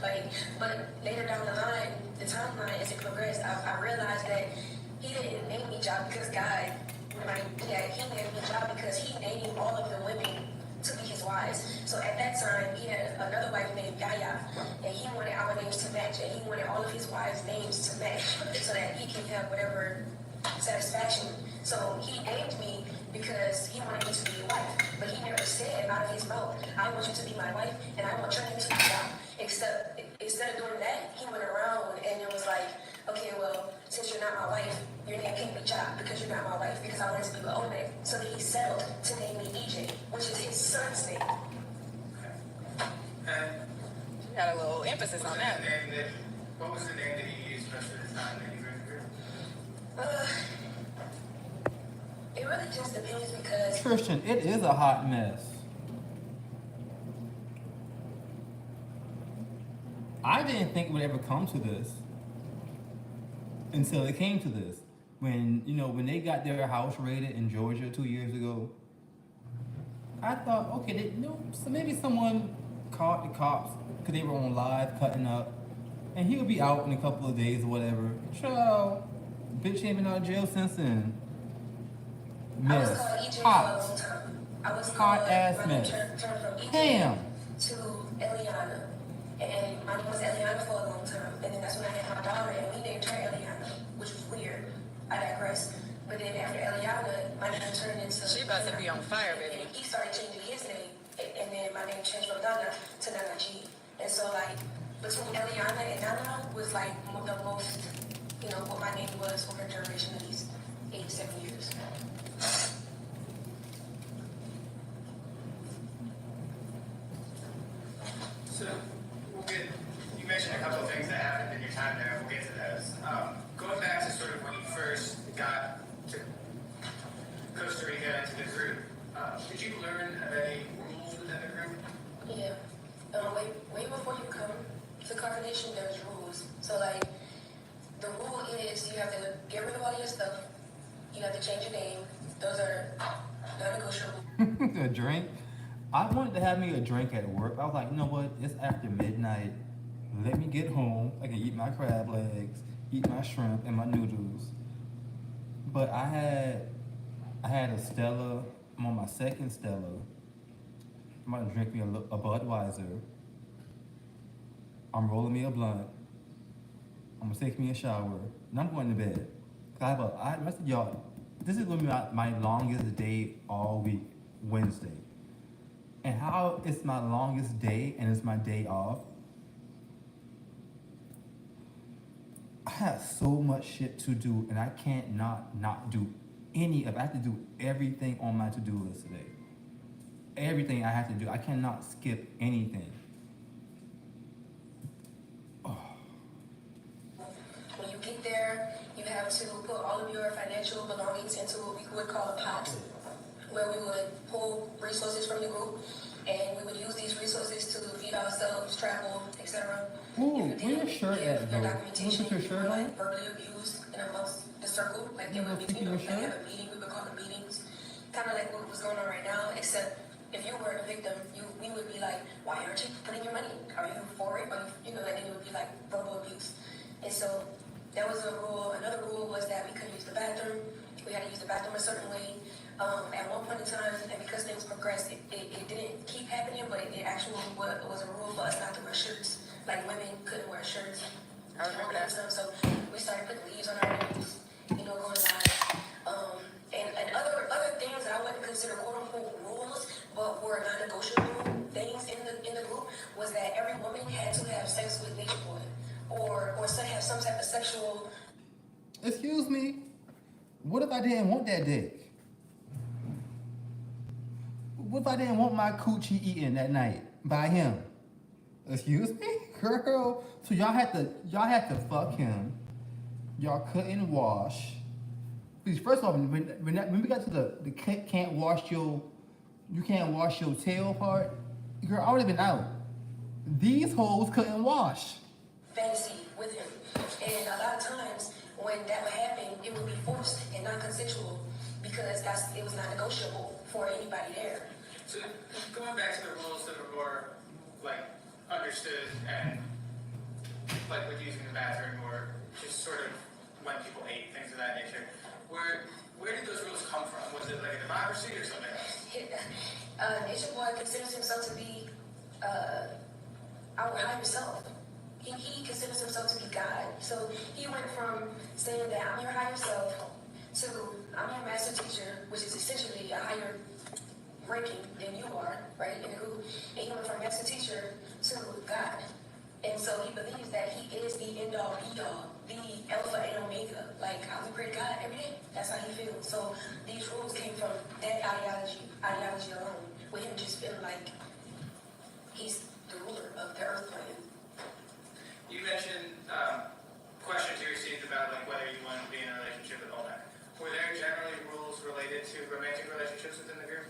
But later down the line, the timeline as it progressed, I realized that he didn't name me Ja because God, he named me Ja because he named all of the women to be his wives. So at that time, he had another wife named Yaya, and he wanted our names to match, and he wanted all of his wives' names to match, so that he can have whatever satisfaction. So he named me because he wanted me to be your wife, but he never said out of his mouth, I want you to be my wife, and I want your name to be Ja. Except instead of doing that, he went around and it was like, okay, well, since you're not my wife, your name can't be Ja because you're not my wife, because I wanted to be with Oleg. So then he settled to name me EJ, which is his son's name. You got a little emphasis on that. What was the name that you used most of the time that you were in the group? It really just depends because Christian, it is a hot mess. I didn't think it would ever come to this until it came to this. When they got their house raided in Georgia 2 years ago, I thought, okay, so maybe someone caught the cops because they were on live cutting up, and he'll be out in a couple of days or whatever. Child, bitch ain't been out of jail since then. I was Mess. called EJ for a Hot. long time. I was Hot called, ass my name mess. turned from EJ Damn. to Eliana. And my name was Eliana for a long time. And then that's when I had my daughter, and we named her Eliana, which was weird. I digress. But then after Eliana, my name turned into... She about to be on fire, baby. And he started changing his name. And then my name changed from Nana to Nana G. And so, like, between Eliana and Nana was, like, the most, you know, what my name was for her duration of these 87 years. So, you mentioned a couple of things that happened in your time there, we'll get to those. Going back to sort of when you first got to Costa Rica into the group, did you learn of any rules within the group? Yeah. Way before you come to Cover Nation, there's rules. So, like, the rule is you have to get rid of all your stuff. You have to change your name. Those are non-negotiable. A drink? I wanted to have me a drink at work. I was like, you know what? It's after midnight. Let me get home. I can eat my crab legs, eat my shrimp and my noodles. But I had a Stella. I'm on my second Stella. I'm about to drink me a Budweiser. I'm rolling me a blunt. I'm gonna take me a shower. And I'm going to bed. Y'all, this is gonna be my longest day all week, Wednesday. And how it's my longest day and it's my day off, I have so much shit to do and I can't not do any of it. I have to do everything on my to-do list today. Everything I have to do. I cannot skip anything. When you get there, you have to put all of your financial belongings into what we would call a pot, where we would pull resources from the group, and we would use these resources to feed ourselves, travel, etc. Ooh, where your shirt at, your though? documentation, Look at your shirt like on. verbally abused in amongst the circle, like You there would gonna be, keep your like shirt? have a meeting, we would call them meetings, kind of like what was going on right now, except if you were a victim, we would be like, why aren't you putting your money? Are you for it? Are you know, and then it would be like verbal abuse. And so that was a rule. Another rule was that we couldn't use the bathroom. We had to use the bathroom a certain way. At one point in time, and because things progressed, it didn't keep happening, but it actually was a rule for us not to wear shirts. Like women couldn't wear shirts. I remember that. So we started putting leaves on our nose, you know, going live. And other things that I wouldn't consider quote unquote rules, but were non-negotiable things in the group was that every woman had to have sex with Natureboy or have some type of sexual. Excuse me? What if I didn't want that dick? What if I didn't want my coochie eaten that night by him? Excuse me? Girl. So y'all had to fuck him. Y'all couldn't wash. Because first of all, when we got to the can't wash your tail part, girl, I would have been out. These hoes couldn't wash. Fantasy with him. And a lot of times when that would happen, it would be forced and non-consensual because it was not negotiable for anybody there. So, going back to the rules that are more, like, understood and, like, with using the bathroom or just sort of when people ate, things of that nature, where did those rules come from? Was it like a democracy or something else? Natureboy considers himself to be our higher self. He considers himself to be God. So he went from saying that I'm your higher self to I'm your master teacher, which is essentially a higher ranking than you are, right? And he went from master teacher to God. And so he believes that he is the end all be all, the alpha and omega. Like how we pray to God every day. That's how he feels. So these rules came from that ideology alone, with him just feeling like he's the ruler of the earth plane. You mentioned questions you received about like whether you want to be in a relationship with all that. Were there generally rules related to romantic relationships within the group?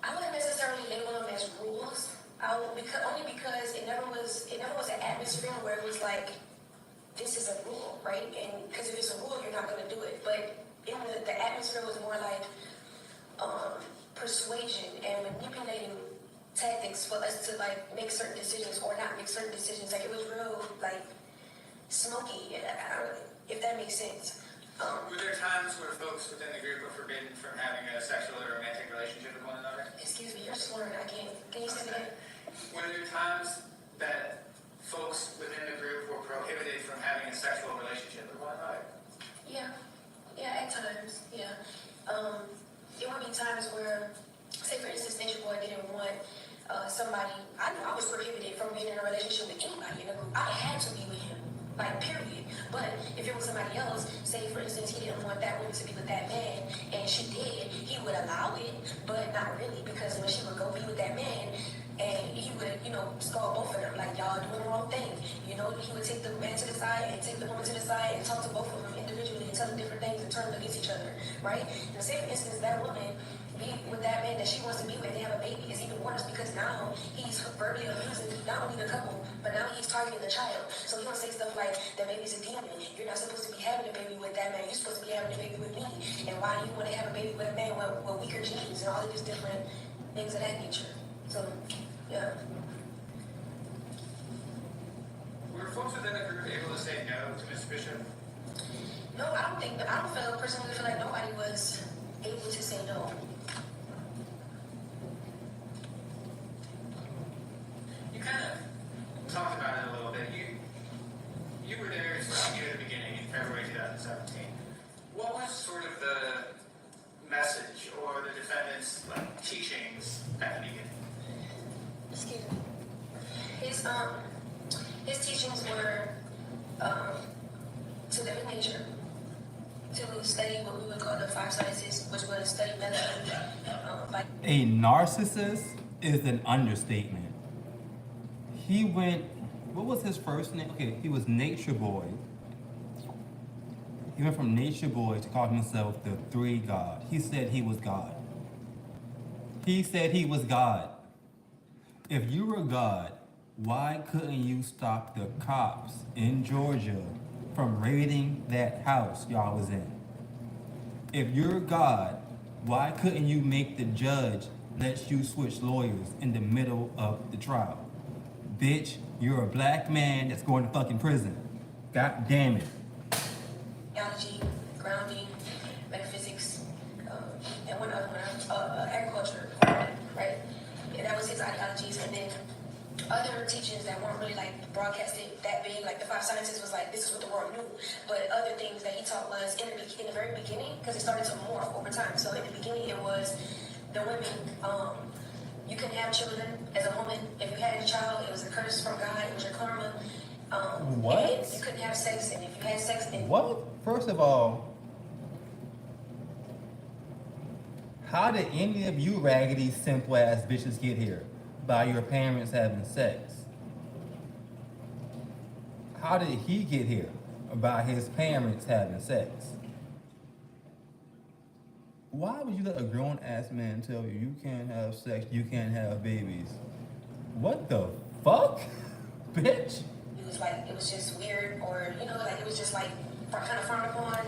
I wouldn't necessarily label them as rules. Only because it never was an atmosphere where it was like, this is a rule, right? And because if it's a rule, you're not going to do it. But in the atmosphere was more like persuasion and manipulating tactics for us to like make certain decisions or not make certain decisions. Like it was real like smoky, if that makes sense. Were there times where folks within the group were forbidden from having a sexual or romantic relationship with one another? Excuse me, you're slurring. I can't. Can you say that again? Were there times that folks within the group were prohibited from having a sexual relationship with one another? Yeah, at times, yeah. There would be times where, say for instance, Natureboy didn't want somebody. I knew I was prohibited from being in a relationship with anybody in the group. I had to be with him, like period. But if it was somebody else, say for instance, he didn't want that woman to be with that man, and she did, he would allow it, but not really, because when she would go be with that man, and he would, scold both of them, like, y'all doing the wrong thing. He would take the man to the side and take the woman to the side and talk to both of them individually and tell them different things and turn them against each other, right? And say, for instance, that woman be with that man that she wants to be with, they have a baby, is even worse because now he's verbally abusing not only the couple, but now he's targeting the child. So he'll say stuff like, that baby's a demon. You're not supposed to be having a baby with that man. You're supposed to be having a baby with me. And why do you want to have a baby with a man with weaker genes and all of these different things of that nature? So, yeah. Were folks within the group able to say no to Mr. Bishop? No, I don't personally feel like nobody was able to say no. You kind of talked about it a little bit. You were there near the beginning in February 2017. What was sort of the message or the defendant's teachings at the beginning? Excuse me. His teachings were to live in nature, to study what we would call the 5 sciences, which was study medicine. A narcissist is an understatement. He went, what was his first name? Okay, he was Natureboy. He went from Natureboy to call himself the 3 God. He said he was God. He said he was God. If you were God, why couldn't you stop the cops in Georgia from raiding that house y'all was in? If you're God, why couldn't you make the judge let you switch lawyers in the middle of the trial? Bitch, you're a black man that's going to fucking prison. God damn it. Biology, grounding, metaphysics, and one other one, agriculture, right? And that was his ideologies. And then other teachings that weren't really broadcasted that big, like the 5 sciences was this is what the world knew. But other things that he taught was in the very beginning, because it started to morph over time. So in the beginning, it was the women. You couldn't have children as a woman. If you had a child, it was a curse from God. It was your karma. What? And you couldn't have sex, and if you had sex, then What? First of all, how did any of you raggedy, simple ass bitches get here? By your parents having sex. How did he get here? By his parents having sex. Why would you let a grown ass man tell you you can't have sex, you can't have babies? What the fuck? Bitch? it was just weird, or it was just kind of frowned upon.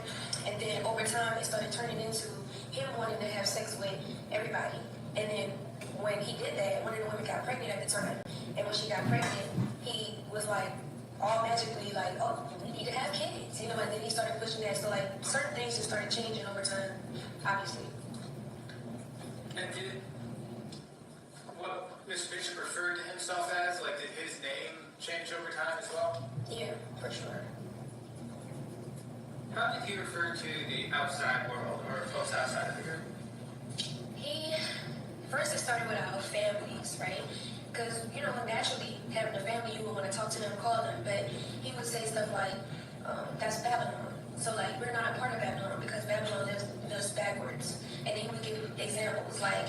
And then over time it started turning into him wanting to have sex with everybody. And then when he did that, one of the women got pregnant at the time, and when she got pregnant, he was all magically oh, we need to have kids, and then he started pushing that. So certain things just started changing over time, obviously. And did what Mr. Bishop referred to himself as, did his name change over time as well? Yeah, for sure. How did he refer to the outside world or folks outside of the group? First, it started with our families, right? Because, naturally, having a family, you would want to talk to them, call them. But he would say stuff like, that's Babylon. So, we're not a part of Babylon because Babylon lives backwards. And then he would give examples like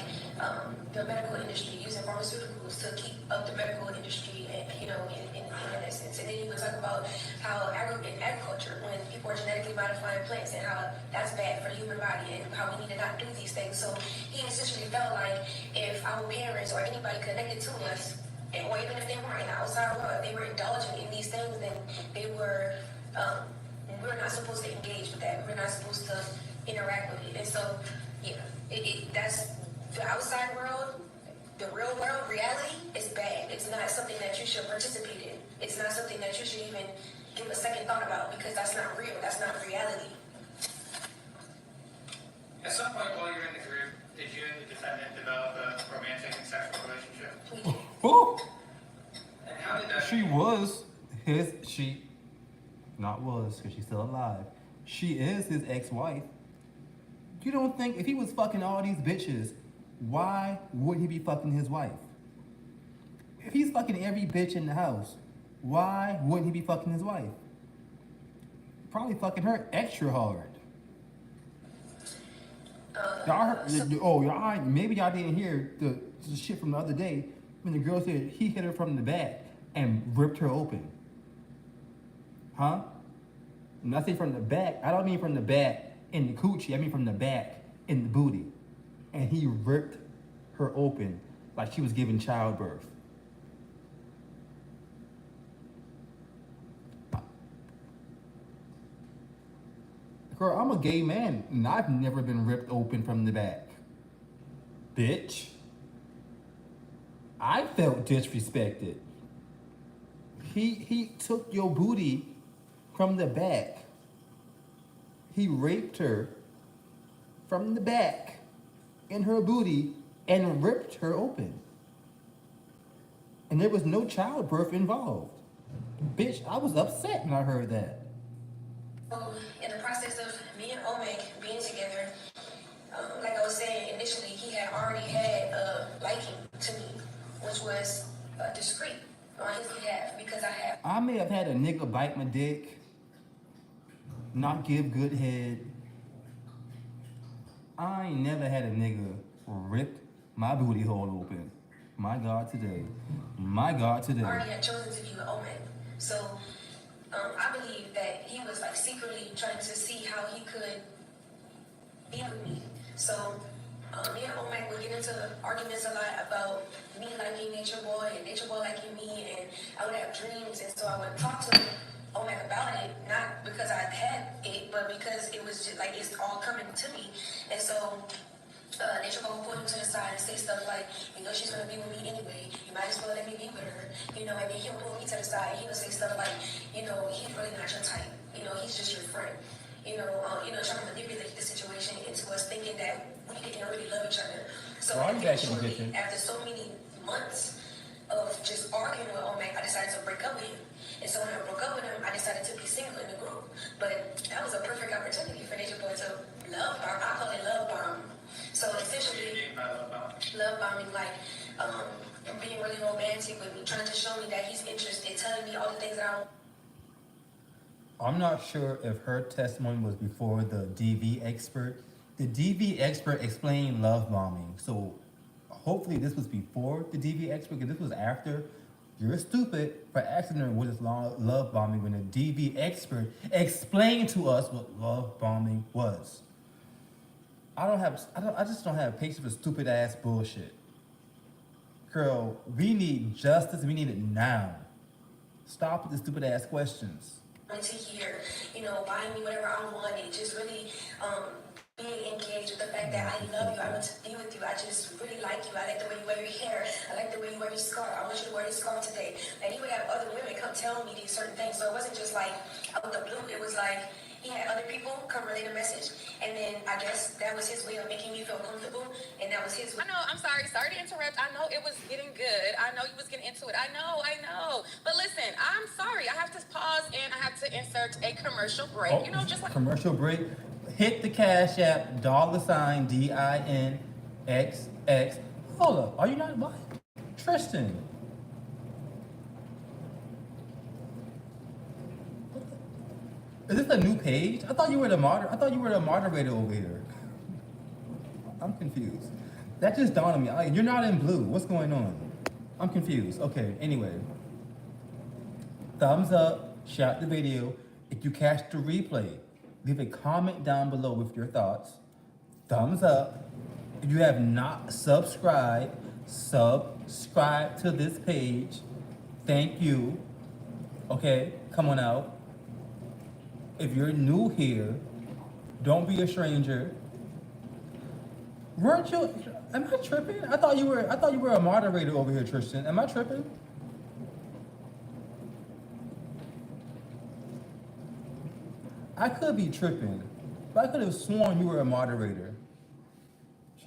the medical industry, using pharmaceuticals to keep up the medical industry, and, in essence. And then he would talk about how in agriculture, when people are genetically modifying plants, and how that's bad for the human body, and how we need to not do these things. So he essentially felt like if our parents or anybody connected to us, or even if they weren't in the outside world, they were indulging in these things, then they were, we're not supposed to engage with that. We're not supposed to interact with it. And so, that's the outside world. The real world, reality, is bad. It's not something that you should participate in. It's not something that you should even give a second thought about, because that's not real. That's not reality. At some point while you're in the group, did you and the defendant develop a romantic and sexual relationship? Who? And how did that? Not was, because she's still alive. She is his ex-wife. You don't think if he was fucking all these bitches, why wouldn't he be fucking his wife? If he's fucking every bitch in the house, why wouldn't he be fucking his wife? Probably fucking her extra hard. Y'all heard, y'all, maybe y'all didn't hear the shit from the other day when the girl said he hit her from the back and ripped her open. Huh? When I say from the back, I don't mean from the back in the coochie, I mean from the back in the booty. And he ripped her open like she was giving childbirth. Girl, I'm a gay man, and I've never been ripped open from the back. Bitch. I felt disrespected. He took your booty from the back. He raped her from the back in her booty and ripped her open. And there was no childbirth involved. Bitch, I was upset when I heard that. In the process of me and Omek being together, like I was saying initially, he had already had a liking to me, which was discreet on his behalf because I may have had a nigga bite my dick, not give good head. I ain't never had a nigga rip my booty hole open. My God, today. My God, today. already had chosen to be with Omek. So I believe that he was like secretly trying to see how he could be with me. So me and Omek would get into arguments a lot about me liking Natureboy and Natureboy liking me, and I would have dreams, and so I would talk to Omek about it, not because I had it, but because it was just like it's all coming to me. And so Natureboy would pull him to the side and say stuff like, you know, she's gonna be with me anyway, you might as well let me be with her, you know, and then he'll pull me to the side and he would say stuff like, you know, he's really not your type, you know, he's just your friend. Trying to manipulate the situation into us thinking that we didn't really love each other. So eventually, after so many months of just arguing with Omek, I decided to break up with him. And so when I broke up with him, I decided to be single in the group. But that was a perfect opportunity for Natureboy to love bomb. I call it love bomb. So essentially, love bombing, like being really romantic with me, trying to show me that he's interested, telling me all the things that I want. I'm not sure if her testimony was before the DV expert. The DV expert explained love bombing. So hopefully this was before the DV expert, because this was after. You're stupid for asking her what is love bombing when the DV expert explained to us what love bombing was. I just don't have patience for stupid ass bullshit. Girl, we need justice. We need it now. Stop with the stupid ass questions. To hear, buying me whatever I want, and just really being engaged with the fact that I love you, I want to be with you, I just really like you, I like the way you wear your hair, I like the way you wear your scarf, I want you to wear this scarf today. And he would have other women come tell me these certain things, so it wasn't just like out of the blue, it was like he had other people come relay the message, and then I guess that was his way of making me feel comfortable, and that was his way. I know, I'm sorry to interrupt. I know it was getting good. I know you was getting into it. I know. But listen, I'm sorry. I have to pause and I have to insert a commercial break. Just like commercial break. Hit the Cash App, $DINXX. Hold up, are you not what? Tristan. Is this a new page? I thought you were the moderator over here. I'm confused. That just dawned on me. You're not in blue. What's going on? I'm confused. Okay, anyway. Thumbs up, share the video. If you catch the replay, leave a comment down below with your thoughts. Thumbs up. If you have not subscribed, subscribe to this page. Thank you. Okay, come on out. If you're new here, don't be a stranger. Weren't you? Am I tripping? I thought you were a moderator over here, Tristan. Am I tripping? I could be tripping, but I could have sworn you were a moderator.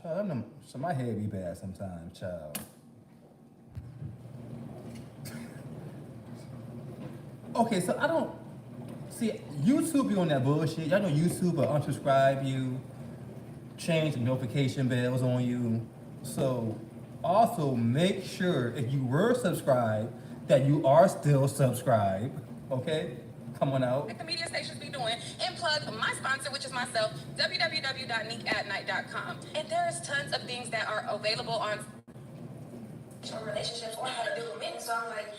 Child, so my head be bad sometimes, child. Okay, so I don't see YouTube be on that bullshit. Y'all know YouTube will unsubscribe you, change the notification bells on you. So also make sure if you were subscribed that you are still subscribed. Okay, come on out. Like the media stations be doing, and plug my sponsor, which is myself, www.neekatnight.com. And there's tons of things that are available on relationships or how to deal with men. So I'm like,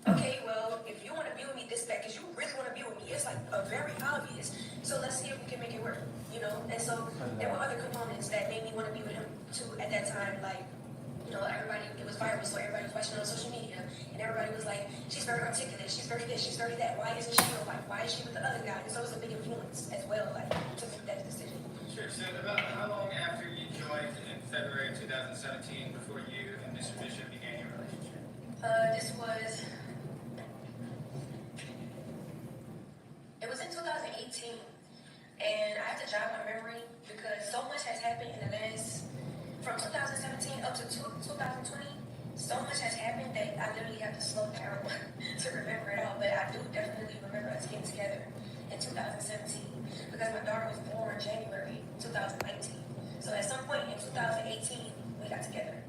okay, well, if you want to be with me this bad, because you really want to be with me, it's like a very obvious. So let's see if we can make it work, you know? And so there were other components that made me want to be with him too at that time. Like, you know, everybody, it was viral, so everybody was watching on social media. And everybody was like, she's very articulate, she's very this, she's very that. Why isn't she real life? Why is she with the other guy? And so it was a big influence as well, like, to make that decision. Sure. So about how long after you joined in February of 2017 before you and Mr. Bishop began your relationship? It was in 2018, and I have to jog my memory because so much has happened in the last, from 2017 up to 2020, so much has happened that I literally have to slow down to remember it all, but I do definitely remember us getting together in 2017 because my daughter was born January 2019. So at some point in 2018, we got together.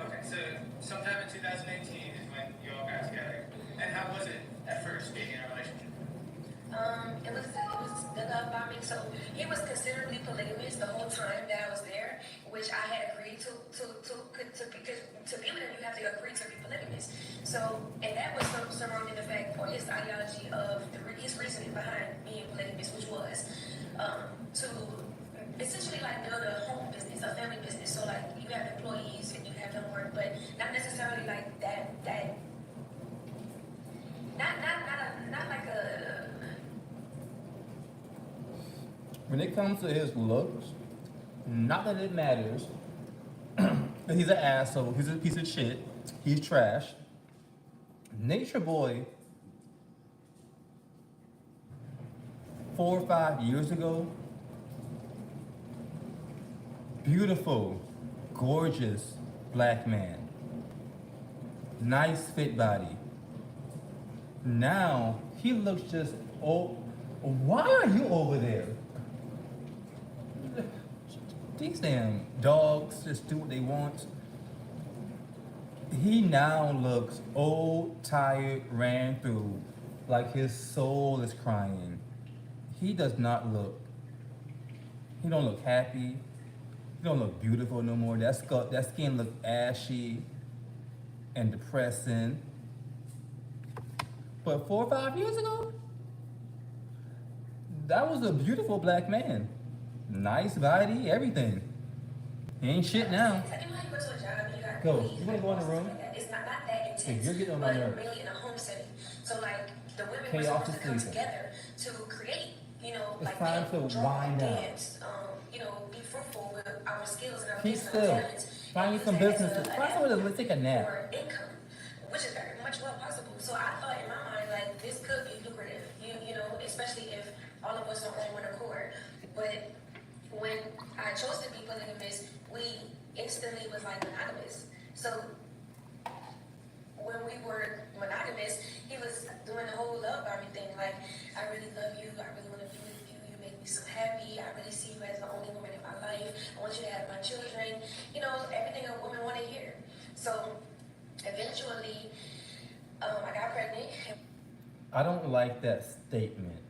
Okay, so sometime in 2018 is when you all got together. And how was it at first being in a relationship? It was the love bombing. So he was considerably polygamous the whole time that I was there, which I had agreed to because to be with him you have to agree to be polygamous. So and that was surrounding the fact or his ideology of his reasoning behind being polygamous, which was to essentially like build a home business, a family business. So like you have employees and you have them work, but not necessarily like that not like a. When it comes to his looks, not that it matters. He's an asshole. He's a piece of shit. He's trash. Natureboy, 4 or 5 years ago, beautiful, gorgeous black man. Nice fit body. Now, he looks just, oh, why are you over there? These damn dogs just do what they want. He now looks old, tired, ran through, like his soul is crying. He does not look, he don't look happy. He don't look beautiful no more. That skin look ashy and depressing. But 4 or 5 years ago, that was a beautiful black man. Nice body, everything. He ain't shit now. You know how you go to a job and you got Go. You wanna go in the room? It's not that intense. Hey, you're getting on my but nerves. really in a home setting. So like the women Okay, were off supposed to the come sleeping. together to create, you know, It's like time make, to draw, wind down. dance, you know, be fruitful with our skills and our Keep gifts and still. our talents. Find and you use some that as business. an Find somewhere to avenue take a nap. for income, which is very much well possible. So I thought in my mind like this could be lucrative, you know, especially if all of us are on one accord. But when I chose to be polygamous, we instantly was like monogamous. So when we were monogamous, he was doing the whole love bombing thing. Like, I really love you. I really want to be with you. You make me so happy. I really see you as the only woman in my life. I want you to have my children. You know, everything a woman want to hear. So eventually, I got pregnant. I don't like that statement.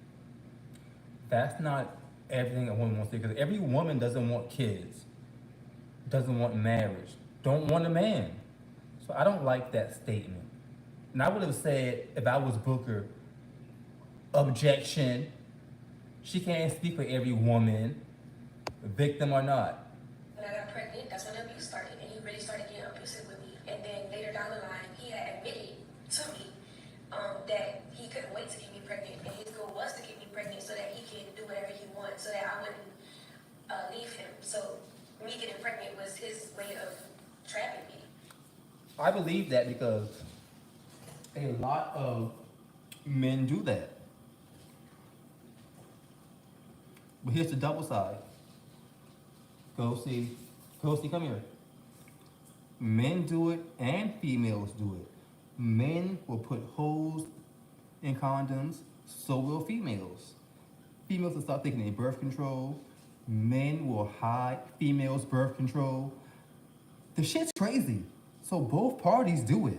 That's not everything a woman wants to do. Because every woman doesn't want kids, doesn't want marriage, don't want a man. So I don't like that statement. And I would have said, if I was Booker, objection. She can't speak for every woman, victim or not. When I got pregnant, that's when the abuse started, and he really started getting abusive with me. And then later down the line, he had admitted to me that he couldn't wait to get me pregnant, and his goal was to get me pregnant so that he can do whatever he wants, so that I wouldn't leave him. So me getting pregnant was his way of trapping me. I believe that because a lot of men do that. But here's the double side. Go see, Kelsey, come here. Men do it and females do it. Men will put holes in condoms, so will females. Females will start taking their birth control. Men will hide females' birth control. The shit's crazy. So both parties do it.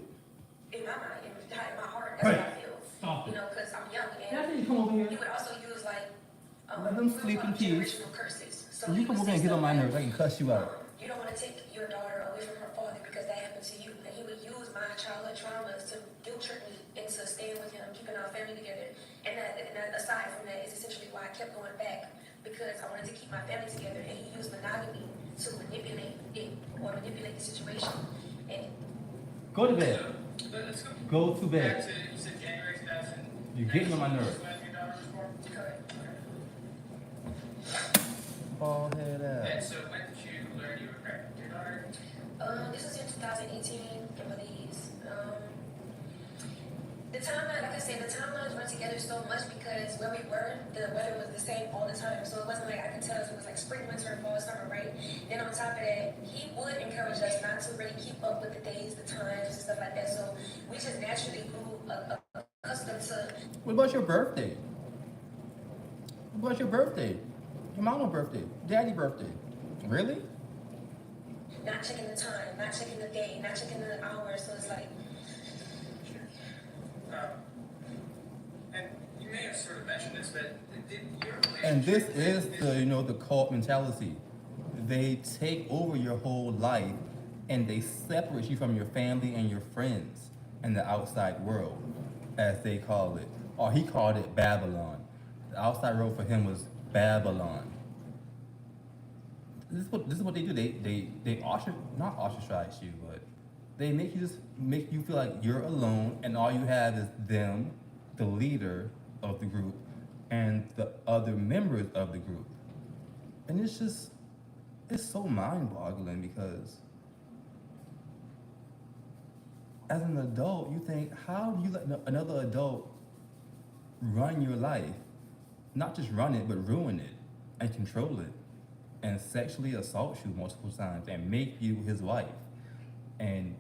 In my mind, in my heart, that's how I feel. Stop it. You know, because I'm young and After you come over here, he would also use like let them sleep in peace. generational curses. So When you he come would over here and say get on my stuff nerves, I can cuss you out. you don't want to take your daughter away from her father because that happened to you. And he would use my childhood traumas to guilt trip me into staying with him, keeping our family together. And that aside from that is essentially why I kept going back, because I wanted to keep my family together. And he used monogamy to manipulate it or manipulate the situation. And Go to bed. Let's Go to bed. back to, you said January 2000. You're getting on my nerves. When your daughter was born? correct. Bald head And ass. so when did you learn you were pregnant with your daughter? This was in 2018 in Belize. The timeline, like I said, the timelines run together so much because where we were, the weather was the same all the time. So it wasn't like I could tell if it was like spring, winter, fall, summer, right? Then on top of that, he would encourage us not to really keep up with the days, the times, and stuff like that. So we just naturally grew accustomed to. What about your birthday? What about your birthday? Your mama's birthday? Daddy's birthday? Really? Not checking the time, not checking the day, not checking the hour. So it's like, And you may have sort of mentioned this, but did your relationship... And this is the cult mentality. They take over your whole life and they separate you from your family and your friends and the outside world, as they call it. Or he called it Babylon. The outside world for him was Babylon. This is what they do. They not ostracize you, but they make you feel like you're alone and all you have is them, the leader of the group, and the other members of the group. And it's so mind-boggling because as an adult, you think, how do you let another adult run your life? Not just run it, but ruin it and control it and sexually assault you multiple times and make you his wife and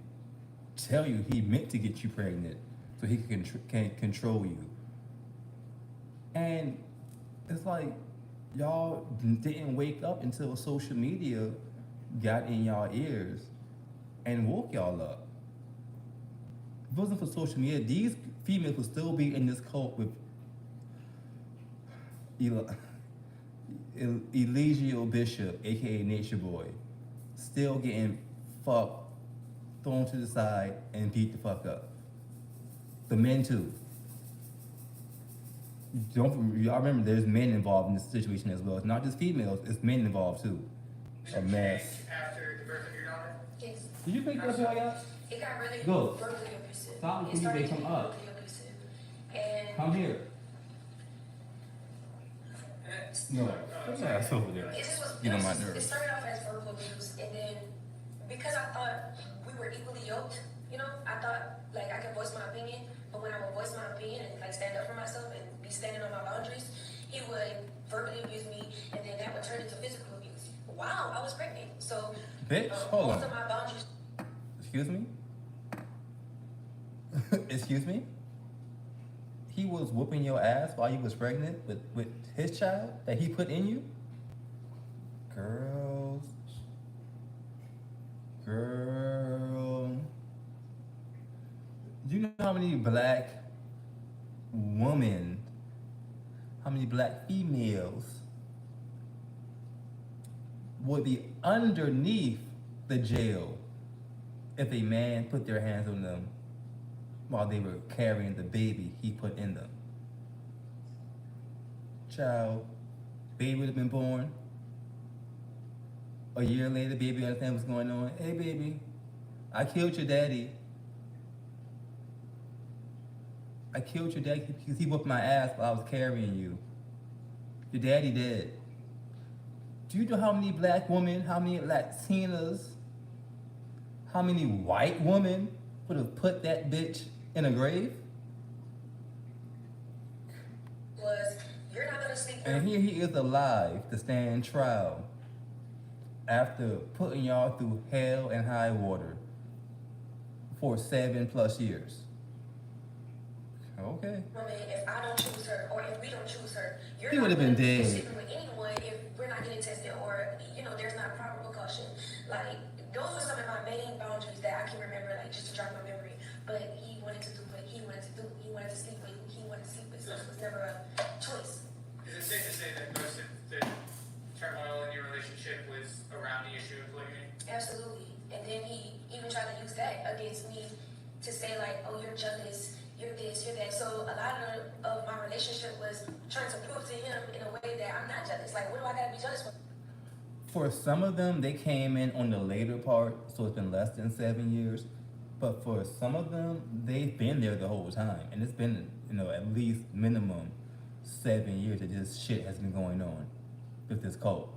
tell you he meant to get you pregnant so he can control you. And it's like y'all didn't wake up until social media got in y'all ears and woke y'all up. If it wasn't for social media, these females would still be in this cult with Eligio Bishop, aka Natureboy, still getting fucked, thrown to the side, and beat the fuck up. The men too. Y'all remember there's men involved in this situation as well. It's not just females, it's men involved too. A mess. After the birth of your daughter? yes, Did you pick that boy up? it got really Go. verbally abusive. Stop It before you started wake to him be up. verbally abusive. And Come here. No. Put your ass over there. it just was, Get on my it nerves. started off as verbal abuse, and then because I thought we were equally yoked, you know, I thought like I could voice my opinion, but when I would voice my opinion and like stand up for myself and be standing on my boundaries, he would verbally abuse me, and then that would turn into physical abuse. Wow, I was pregnant, so Bitch, hold most on. of my boundaries. Excuse me? Excuse me? He was whooping your ass while you was pregnant with his child that he put in you? Girl. Do you know how many black women, how many black females would be underneath the jail if a man put their hands on them while they were carrying the baby he put in them? Child, baby would have been born. A year later, baby understand what's going on. Hey, baby, I killed your daddy. I killed your daddy because he whooped my ass while I was carrying you. Your daddy dead. Do you know how many black women, how many Latinas, how many white women would have put that bitch in a grave? Was you're not gonna sleep. And here he is alive to stand trial. after putting y'all through hell and high water for 7+ years. Okay. Woman, if I don't choose her, or if we don't choose her, you're He not would have been gonna be dead. sleeping with anyone if we're not getting tested, or there's not proper precaution. Like those were some of my main boundaries that I can remember, like just to jog my memory. But he wanted to do what he wanted to do. He wanted to sleep with who he wanted to sleep with, so it was never a choice. Is it safe to say that most of the turmoil in your relationship was around the issue of polygamy? Absolutely. And then he even tried to use that against me to say like, oh, you're jealous, you're this, you're that. So a lot of my relationship was trying to prove to him in a way that I'm not jealous. Like, what do I gotta be jealous for? For some of them, they came in on the later part, so it's been less than 7 years. But for some of them, they've been there the whole time, and it's been, at least minimum 7 years that this shit has been going on with this cult.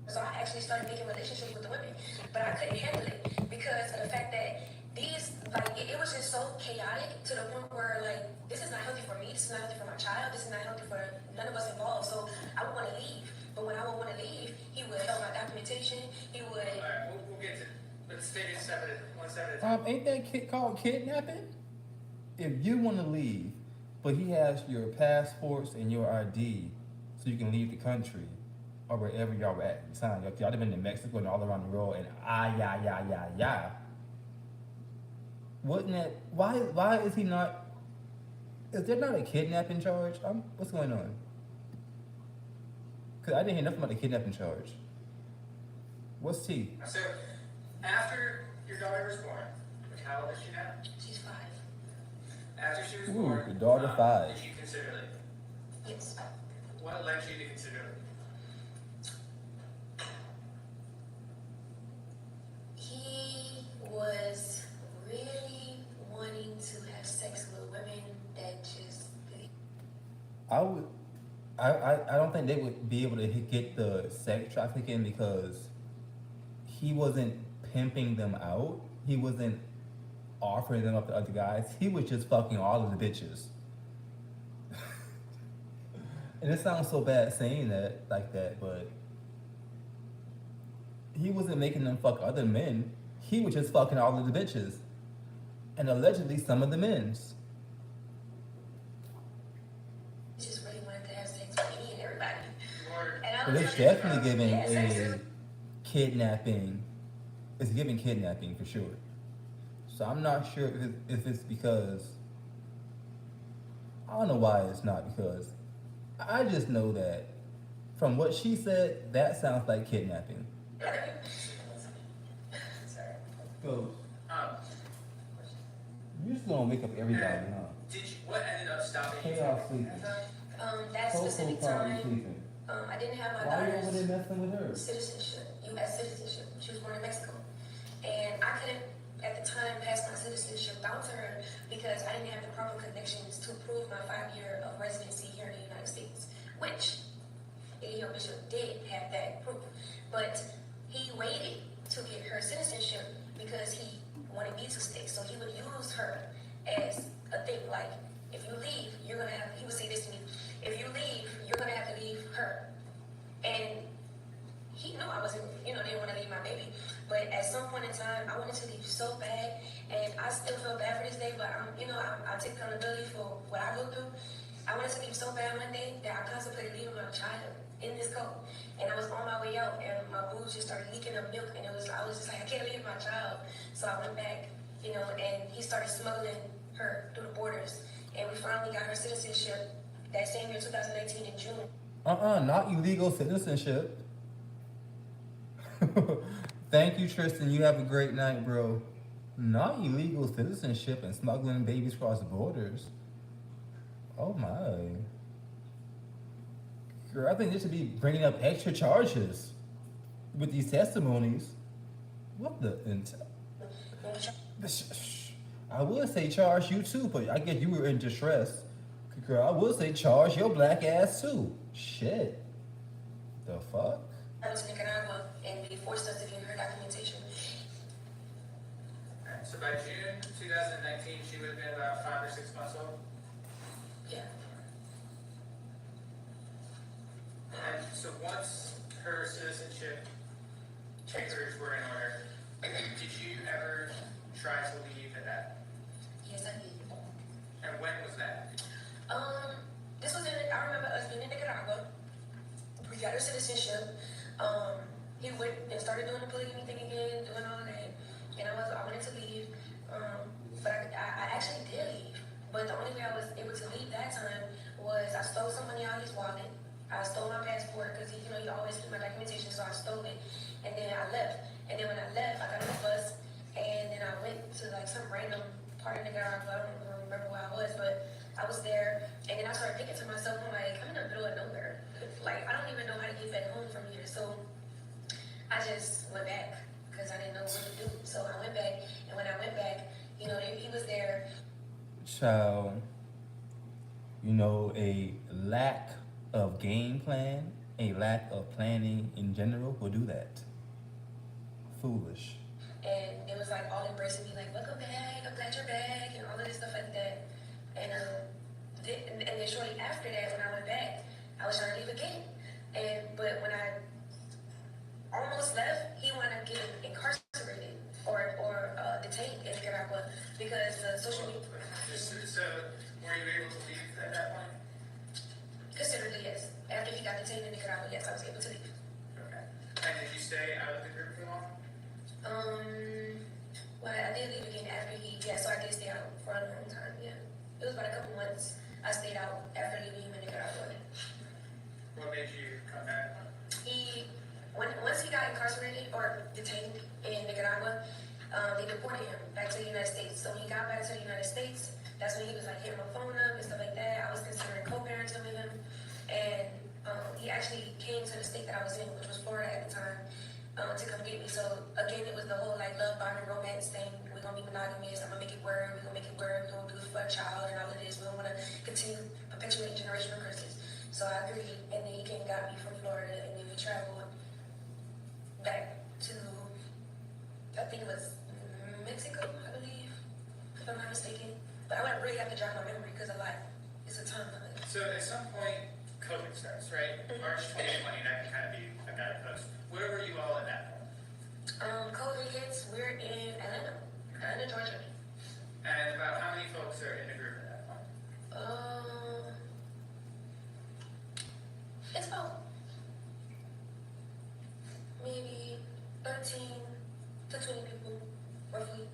So I actually started making relationships with the women, but I couldn't handle it because of the fact that it was just so chaotic to the point where this is not healthy for me, this is not healthy for my child, this is not healthy for none of us involved. So I would want to leave, but when I would want to leave, he would help my documentation. He would. All right, we'll get to. Let's take it one step at a time. Ain't that called kidnapping? If you want to leave, but he has your passports and your ID, so you can leave the country or wherever y'all were at the time. Y'all have been to Mexico and all around the world, and yeah. Wouldn't that? Why is he not? Is there not a kidnapping charge? What's going on? Cause I didn't hear nothing about the kidnapping charge. What's T? So, after your daughter was born, how old is she now? She's 5. After she was Ooh, born, the daughter 5. did you consider leaving? Yes. What led you to consider leaving? He was really wanting to have sex with women that just. I don't think they would be able to get the sex trafficking because he wasn't pimping them out. He wasn't offering them up to other guys. He was just fucking all of the bitches. And it sounds so bad saying that like that, but he wasn't making them fuck other men. He was just fucking all of the bitches. And allegedly some of the men's. Just really wanted to have sex with me and everybody. And I But was it's like, definitely giving yeah, sex a is- kidnapping. It's giving kidnapping for sure. So I'm not sure if it's because, I don't know why it's not because, I just know that from what she said, that sounds like kidnapping. Sorry. So, Um, you're just gonna wake up everybody, huh? What ended up stopping you? Chaos sleeping. That Coco specific probably time, sleeping. I didn't have my Why are you over daughter's there messing with her? citizenship, U.S. citizenship. She was born in Mexico. And I couldn't, at the time, pass my citizenship down to her because I didn't have the proper connections to prove my 5-year of residency here in the United States, which AEO Bishop did have that proof. But he waited to get her citizenship because he wanted me to stay. So he would use her as a thing, like, if you leave, you're gonna have, he would say this to me, if you leave, you're gonna have to leave her. And he knew I wasn't, didn't want to leave my baby. But at some point in time, I wanted to leave so bad, and I still feel bad for this day, but I take accountability for what I go through. I wanted to leave so bad one day that I contemplated leaving my child in this coat. And I was on my way out, and my boobs just started leaking up milk, and I was just like, I can't leave my child. So I went back, and he started smuggling her through the borders. And we finally got her citizenship that same year, 2019, in June. Not illegal citizenship. Thank you, Tristan. You have a great night, bro. Not illegal citizenship and smuggling babies across borders. Oh my. Girl, I think they should be bringing up extra charges with these testimonies. What the? I would say charge you too, but I guess you were in distress. Girl, I would say charge your black ass too. Shit. The fuck? I was in Nicaragua, and they forced us to get her documentation. Alright, so by June 2019, she would have been about 5 or 6 months old. Yeah. And so once her citizenship papers were in order, did you ever try to leave that? Yes, I did. And when was that? This was I remember us being in Nicaragua. We got our citizenship. He went and started doing the polygamy thing again, doing all of that. And I wanted to leave. But I actually did leave. But the only way I was able to leave that time was I stole somebody out of his wallet. I stole my passport because he always keep my documentation, so I stole it. And then I left. And then when I left, I got on the bus, and then I went to like some random part of Nicaragua. I don't even remember where I was, but I was there. And then I started thinking to myself, I'm like, I'm in the middle of nowhere. Like, I don't even know how to get back home from here. So I just went back because I didn't know what to do. So I went back, and when I went back, he was there. Child, a lack of game plan, a lack of planning in general will do that. Foolish. And it was like all embracing me, like, welcome back, I'm glad you're back, and all of this stuff like that. And then shortly after that, when I went back, I was trying to leave again. But when I almost left, he wanted to get incarcerated or detained in Nicaragua because social media. So, were you able to leave at that point? Considerably, yes. After he got detained in Nicaragua, yes, I was able to leave. Okay. And did you stay out of the group for long? Well, I did leave again after so I did stay out for a long time, yeah. It was about a couple months I stayed out after leaving him in Nicaragua. What made you come back? Once he got incarcerated or detained in Nicaragua, they deported him back to the United States. So when he got back to the United States, that's when he was like hitting my phone up and stuff like that. I was considering co-parenting with him. And he actually came to the state that I was in, which was Florida at the time, to come get me. So again, it was the whole like love, bond, and romance thing. We're gonna be monogamous. I'm gonna make it work. We're gonna make it work. We're gonna do it for a child and all of this. We don't want to continue perpetuating generational curses. So I agreed, and then he came and got me from Florida, and then we traveled back to, I think it was Mexico, I believe, if I'm not mistaken. But I would really have to jog my memory because it's a ton of it. So at some point, COVID starts, right? March 2020, that can kind of be a guidepost. Where were you all at that point? COVID hits, we're in Atlanta, Georgia. And about how many folks are in the group at that point? It's about maybe 13 to 20 people, roughly.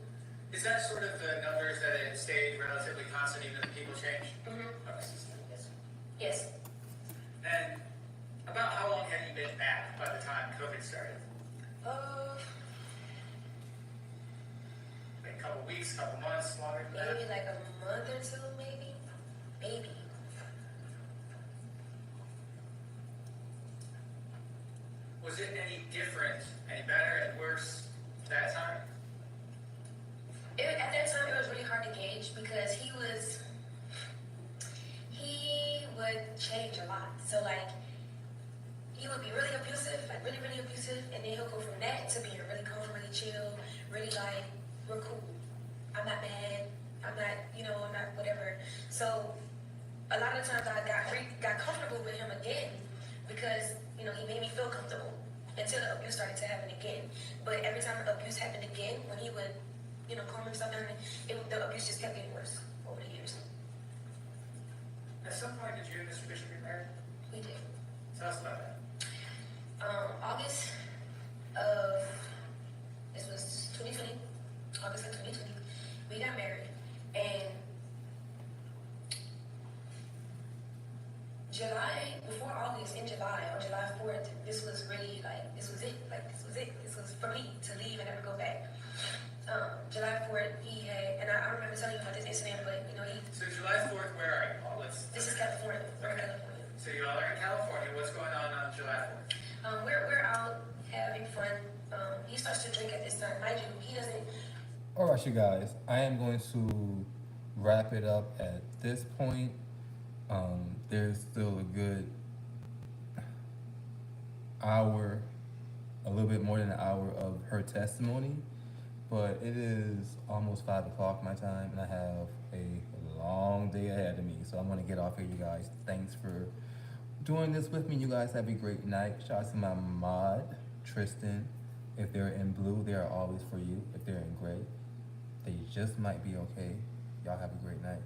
Is that sort of the numbers that it stayed relatively constant even if people changed? Mm-hmm. Okay. Yes. And about how long had you been back by the time COVID started? Like a couple weeks, couple months, longer than that? Maybe like a month or two, maybe. Maybe. Was it any different, any better, any worse that time? At that time, it was really hard to gauge because he would change a lot. So like, he would be really abusive, like really, really abusive, and then he'll go from that to being really calm, really chill, really like, we're cool. I'm not mad. I'm not whatever. So a lot of times I got comfortable with him again because, he made me feel comfortable until the abuse started to happen again. But every time the abuse happened again, when he would, calm himself down, the abuse just kept getting worse over the years. At some point, did you and Mr. Bishop get married? We did. Tell us about that. August of, this was 2020, August of 2020, we got married, and before August, in July, on July 4th, this was really this was it. This was for me to leave and never go back. July 4th, he had, and I remember telling you about this incident, but So July 4th, where are you all? This is California. We're in California. So you all are in California. What's going on July 4th? We're out having fun. He starts to drink at this time. Mind you, he doesn't. All right, you guys, I am going to wrap it up at this point. There's still a good hour, a little bit more than an hour of her testimony, but it is almost 5 o'clock my time, and I have a long day ahead of me. So I'm gonna get off here, you guys. Thanks for doing this with me. You guys have a great night. Shout out to my mod, Tristan. If they're in blue, they are always for you. If they're in gray, they just might be okay. Y'all have a great night.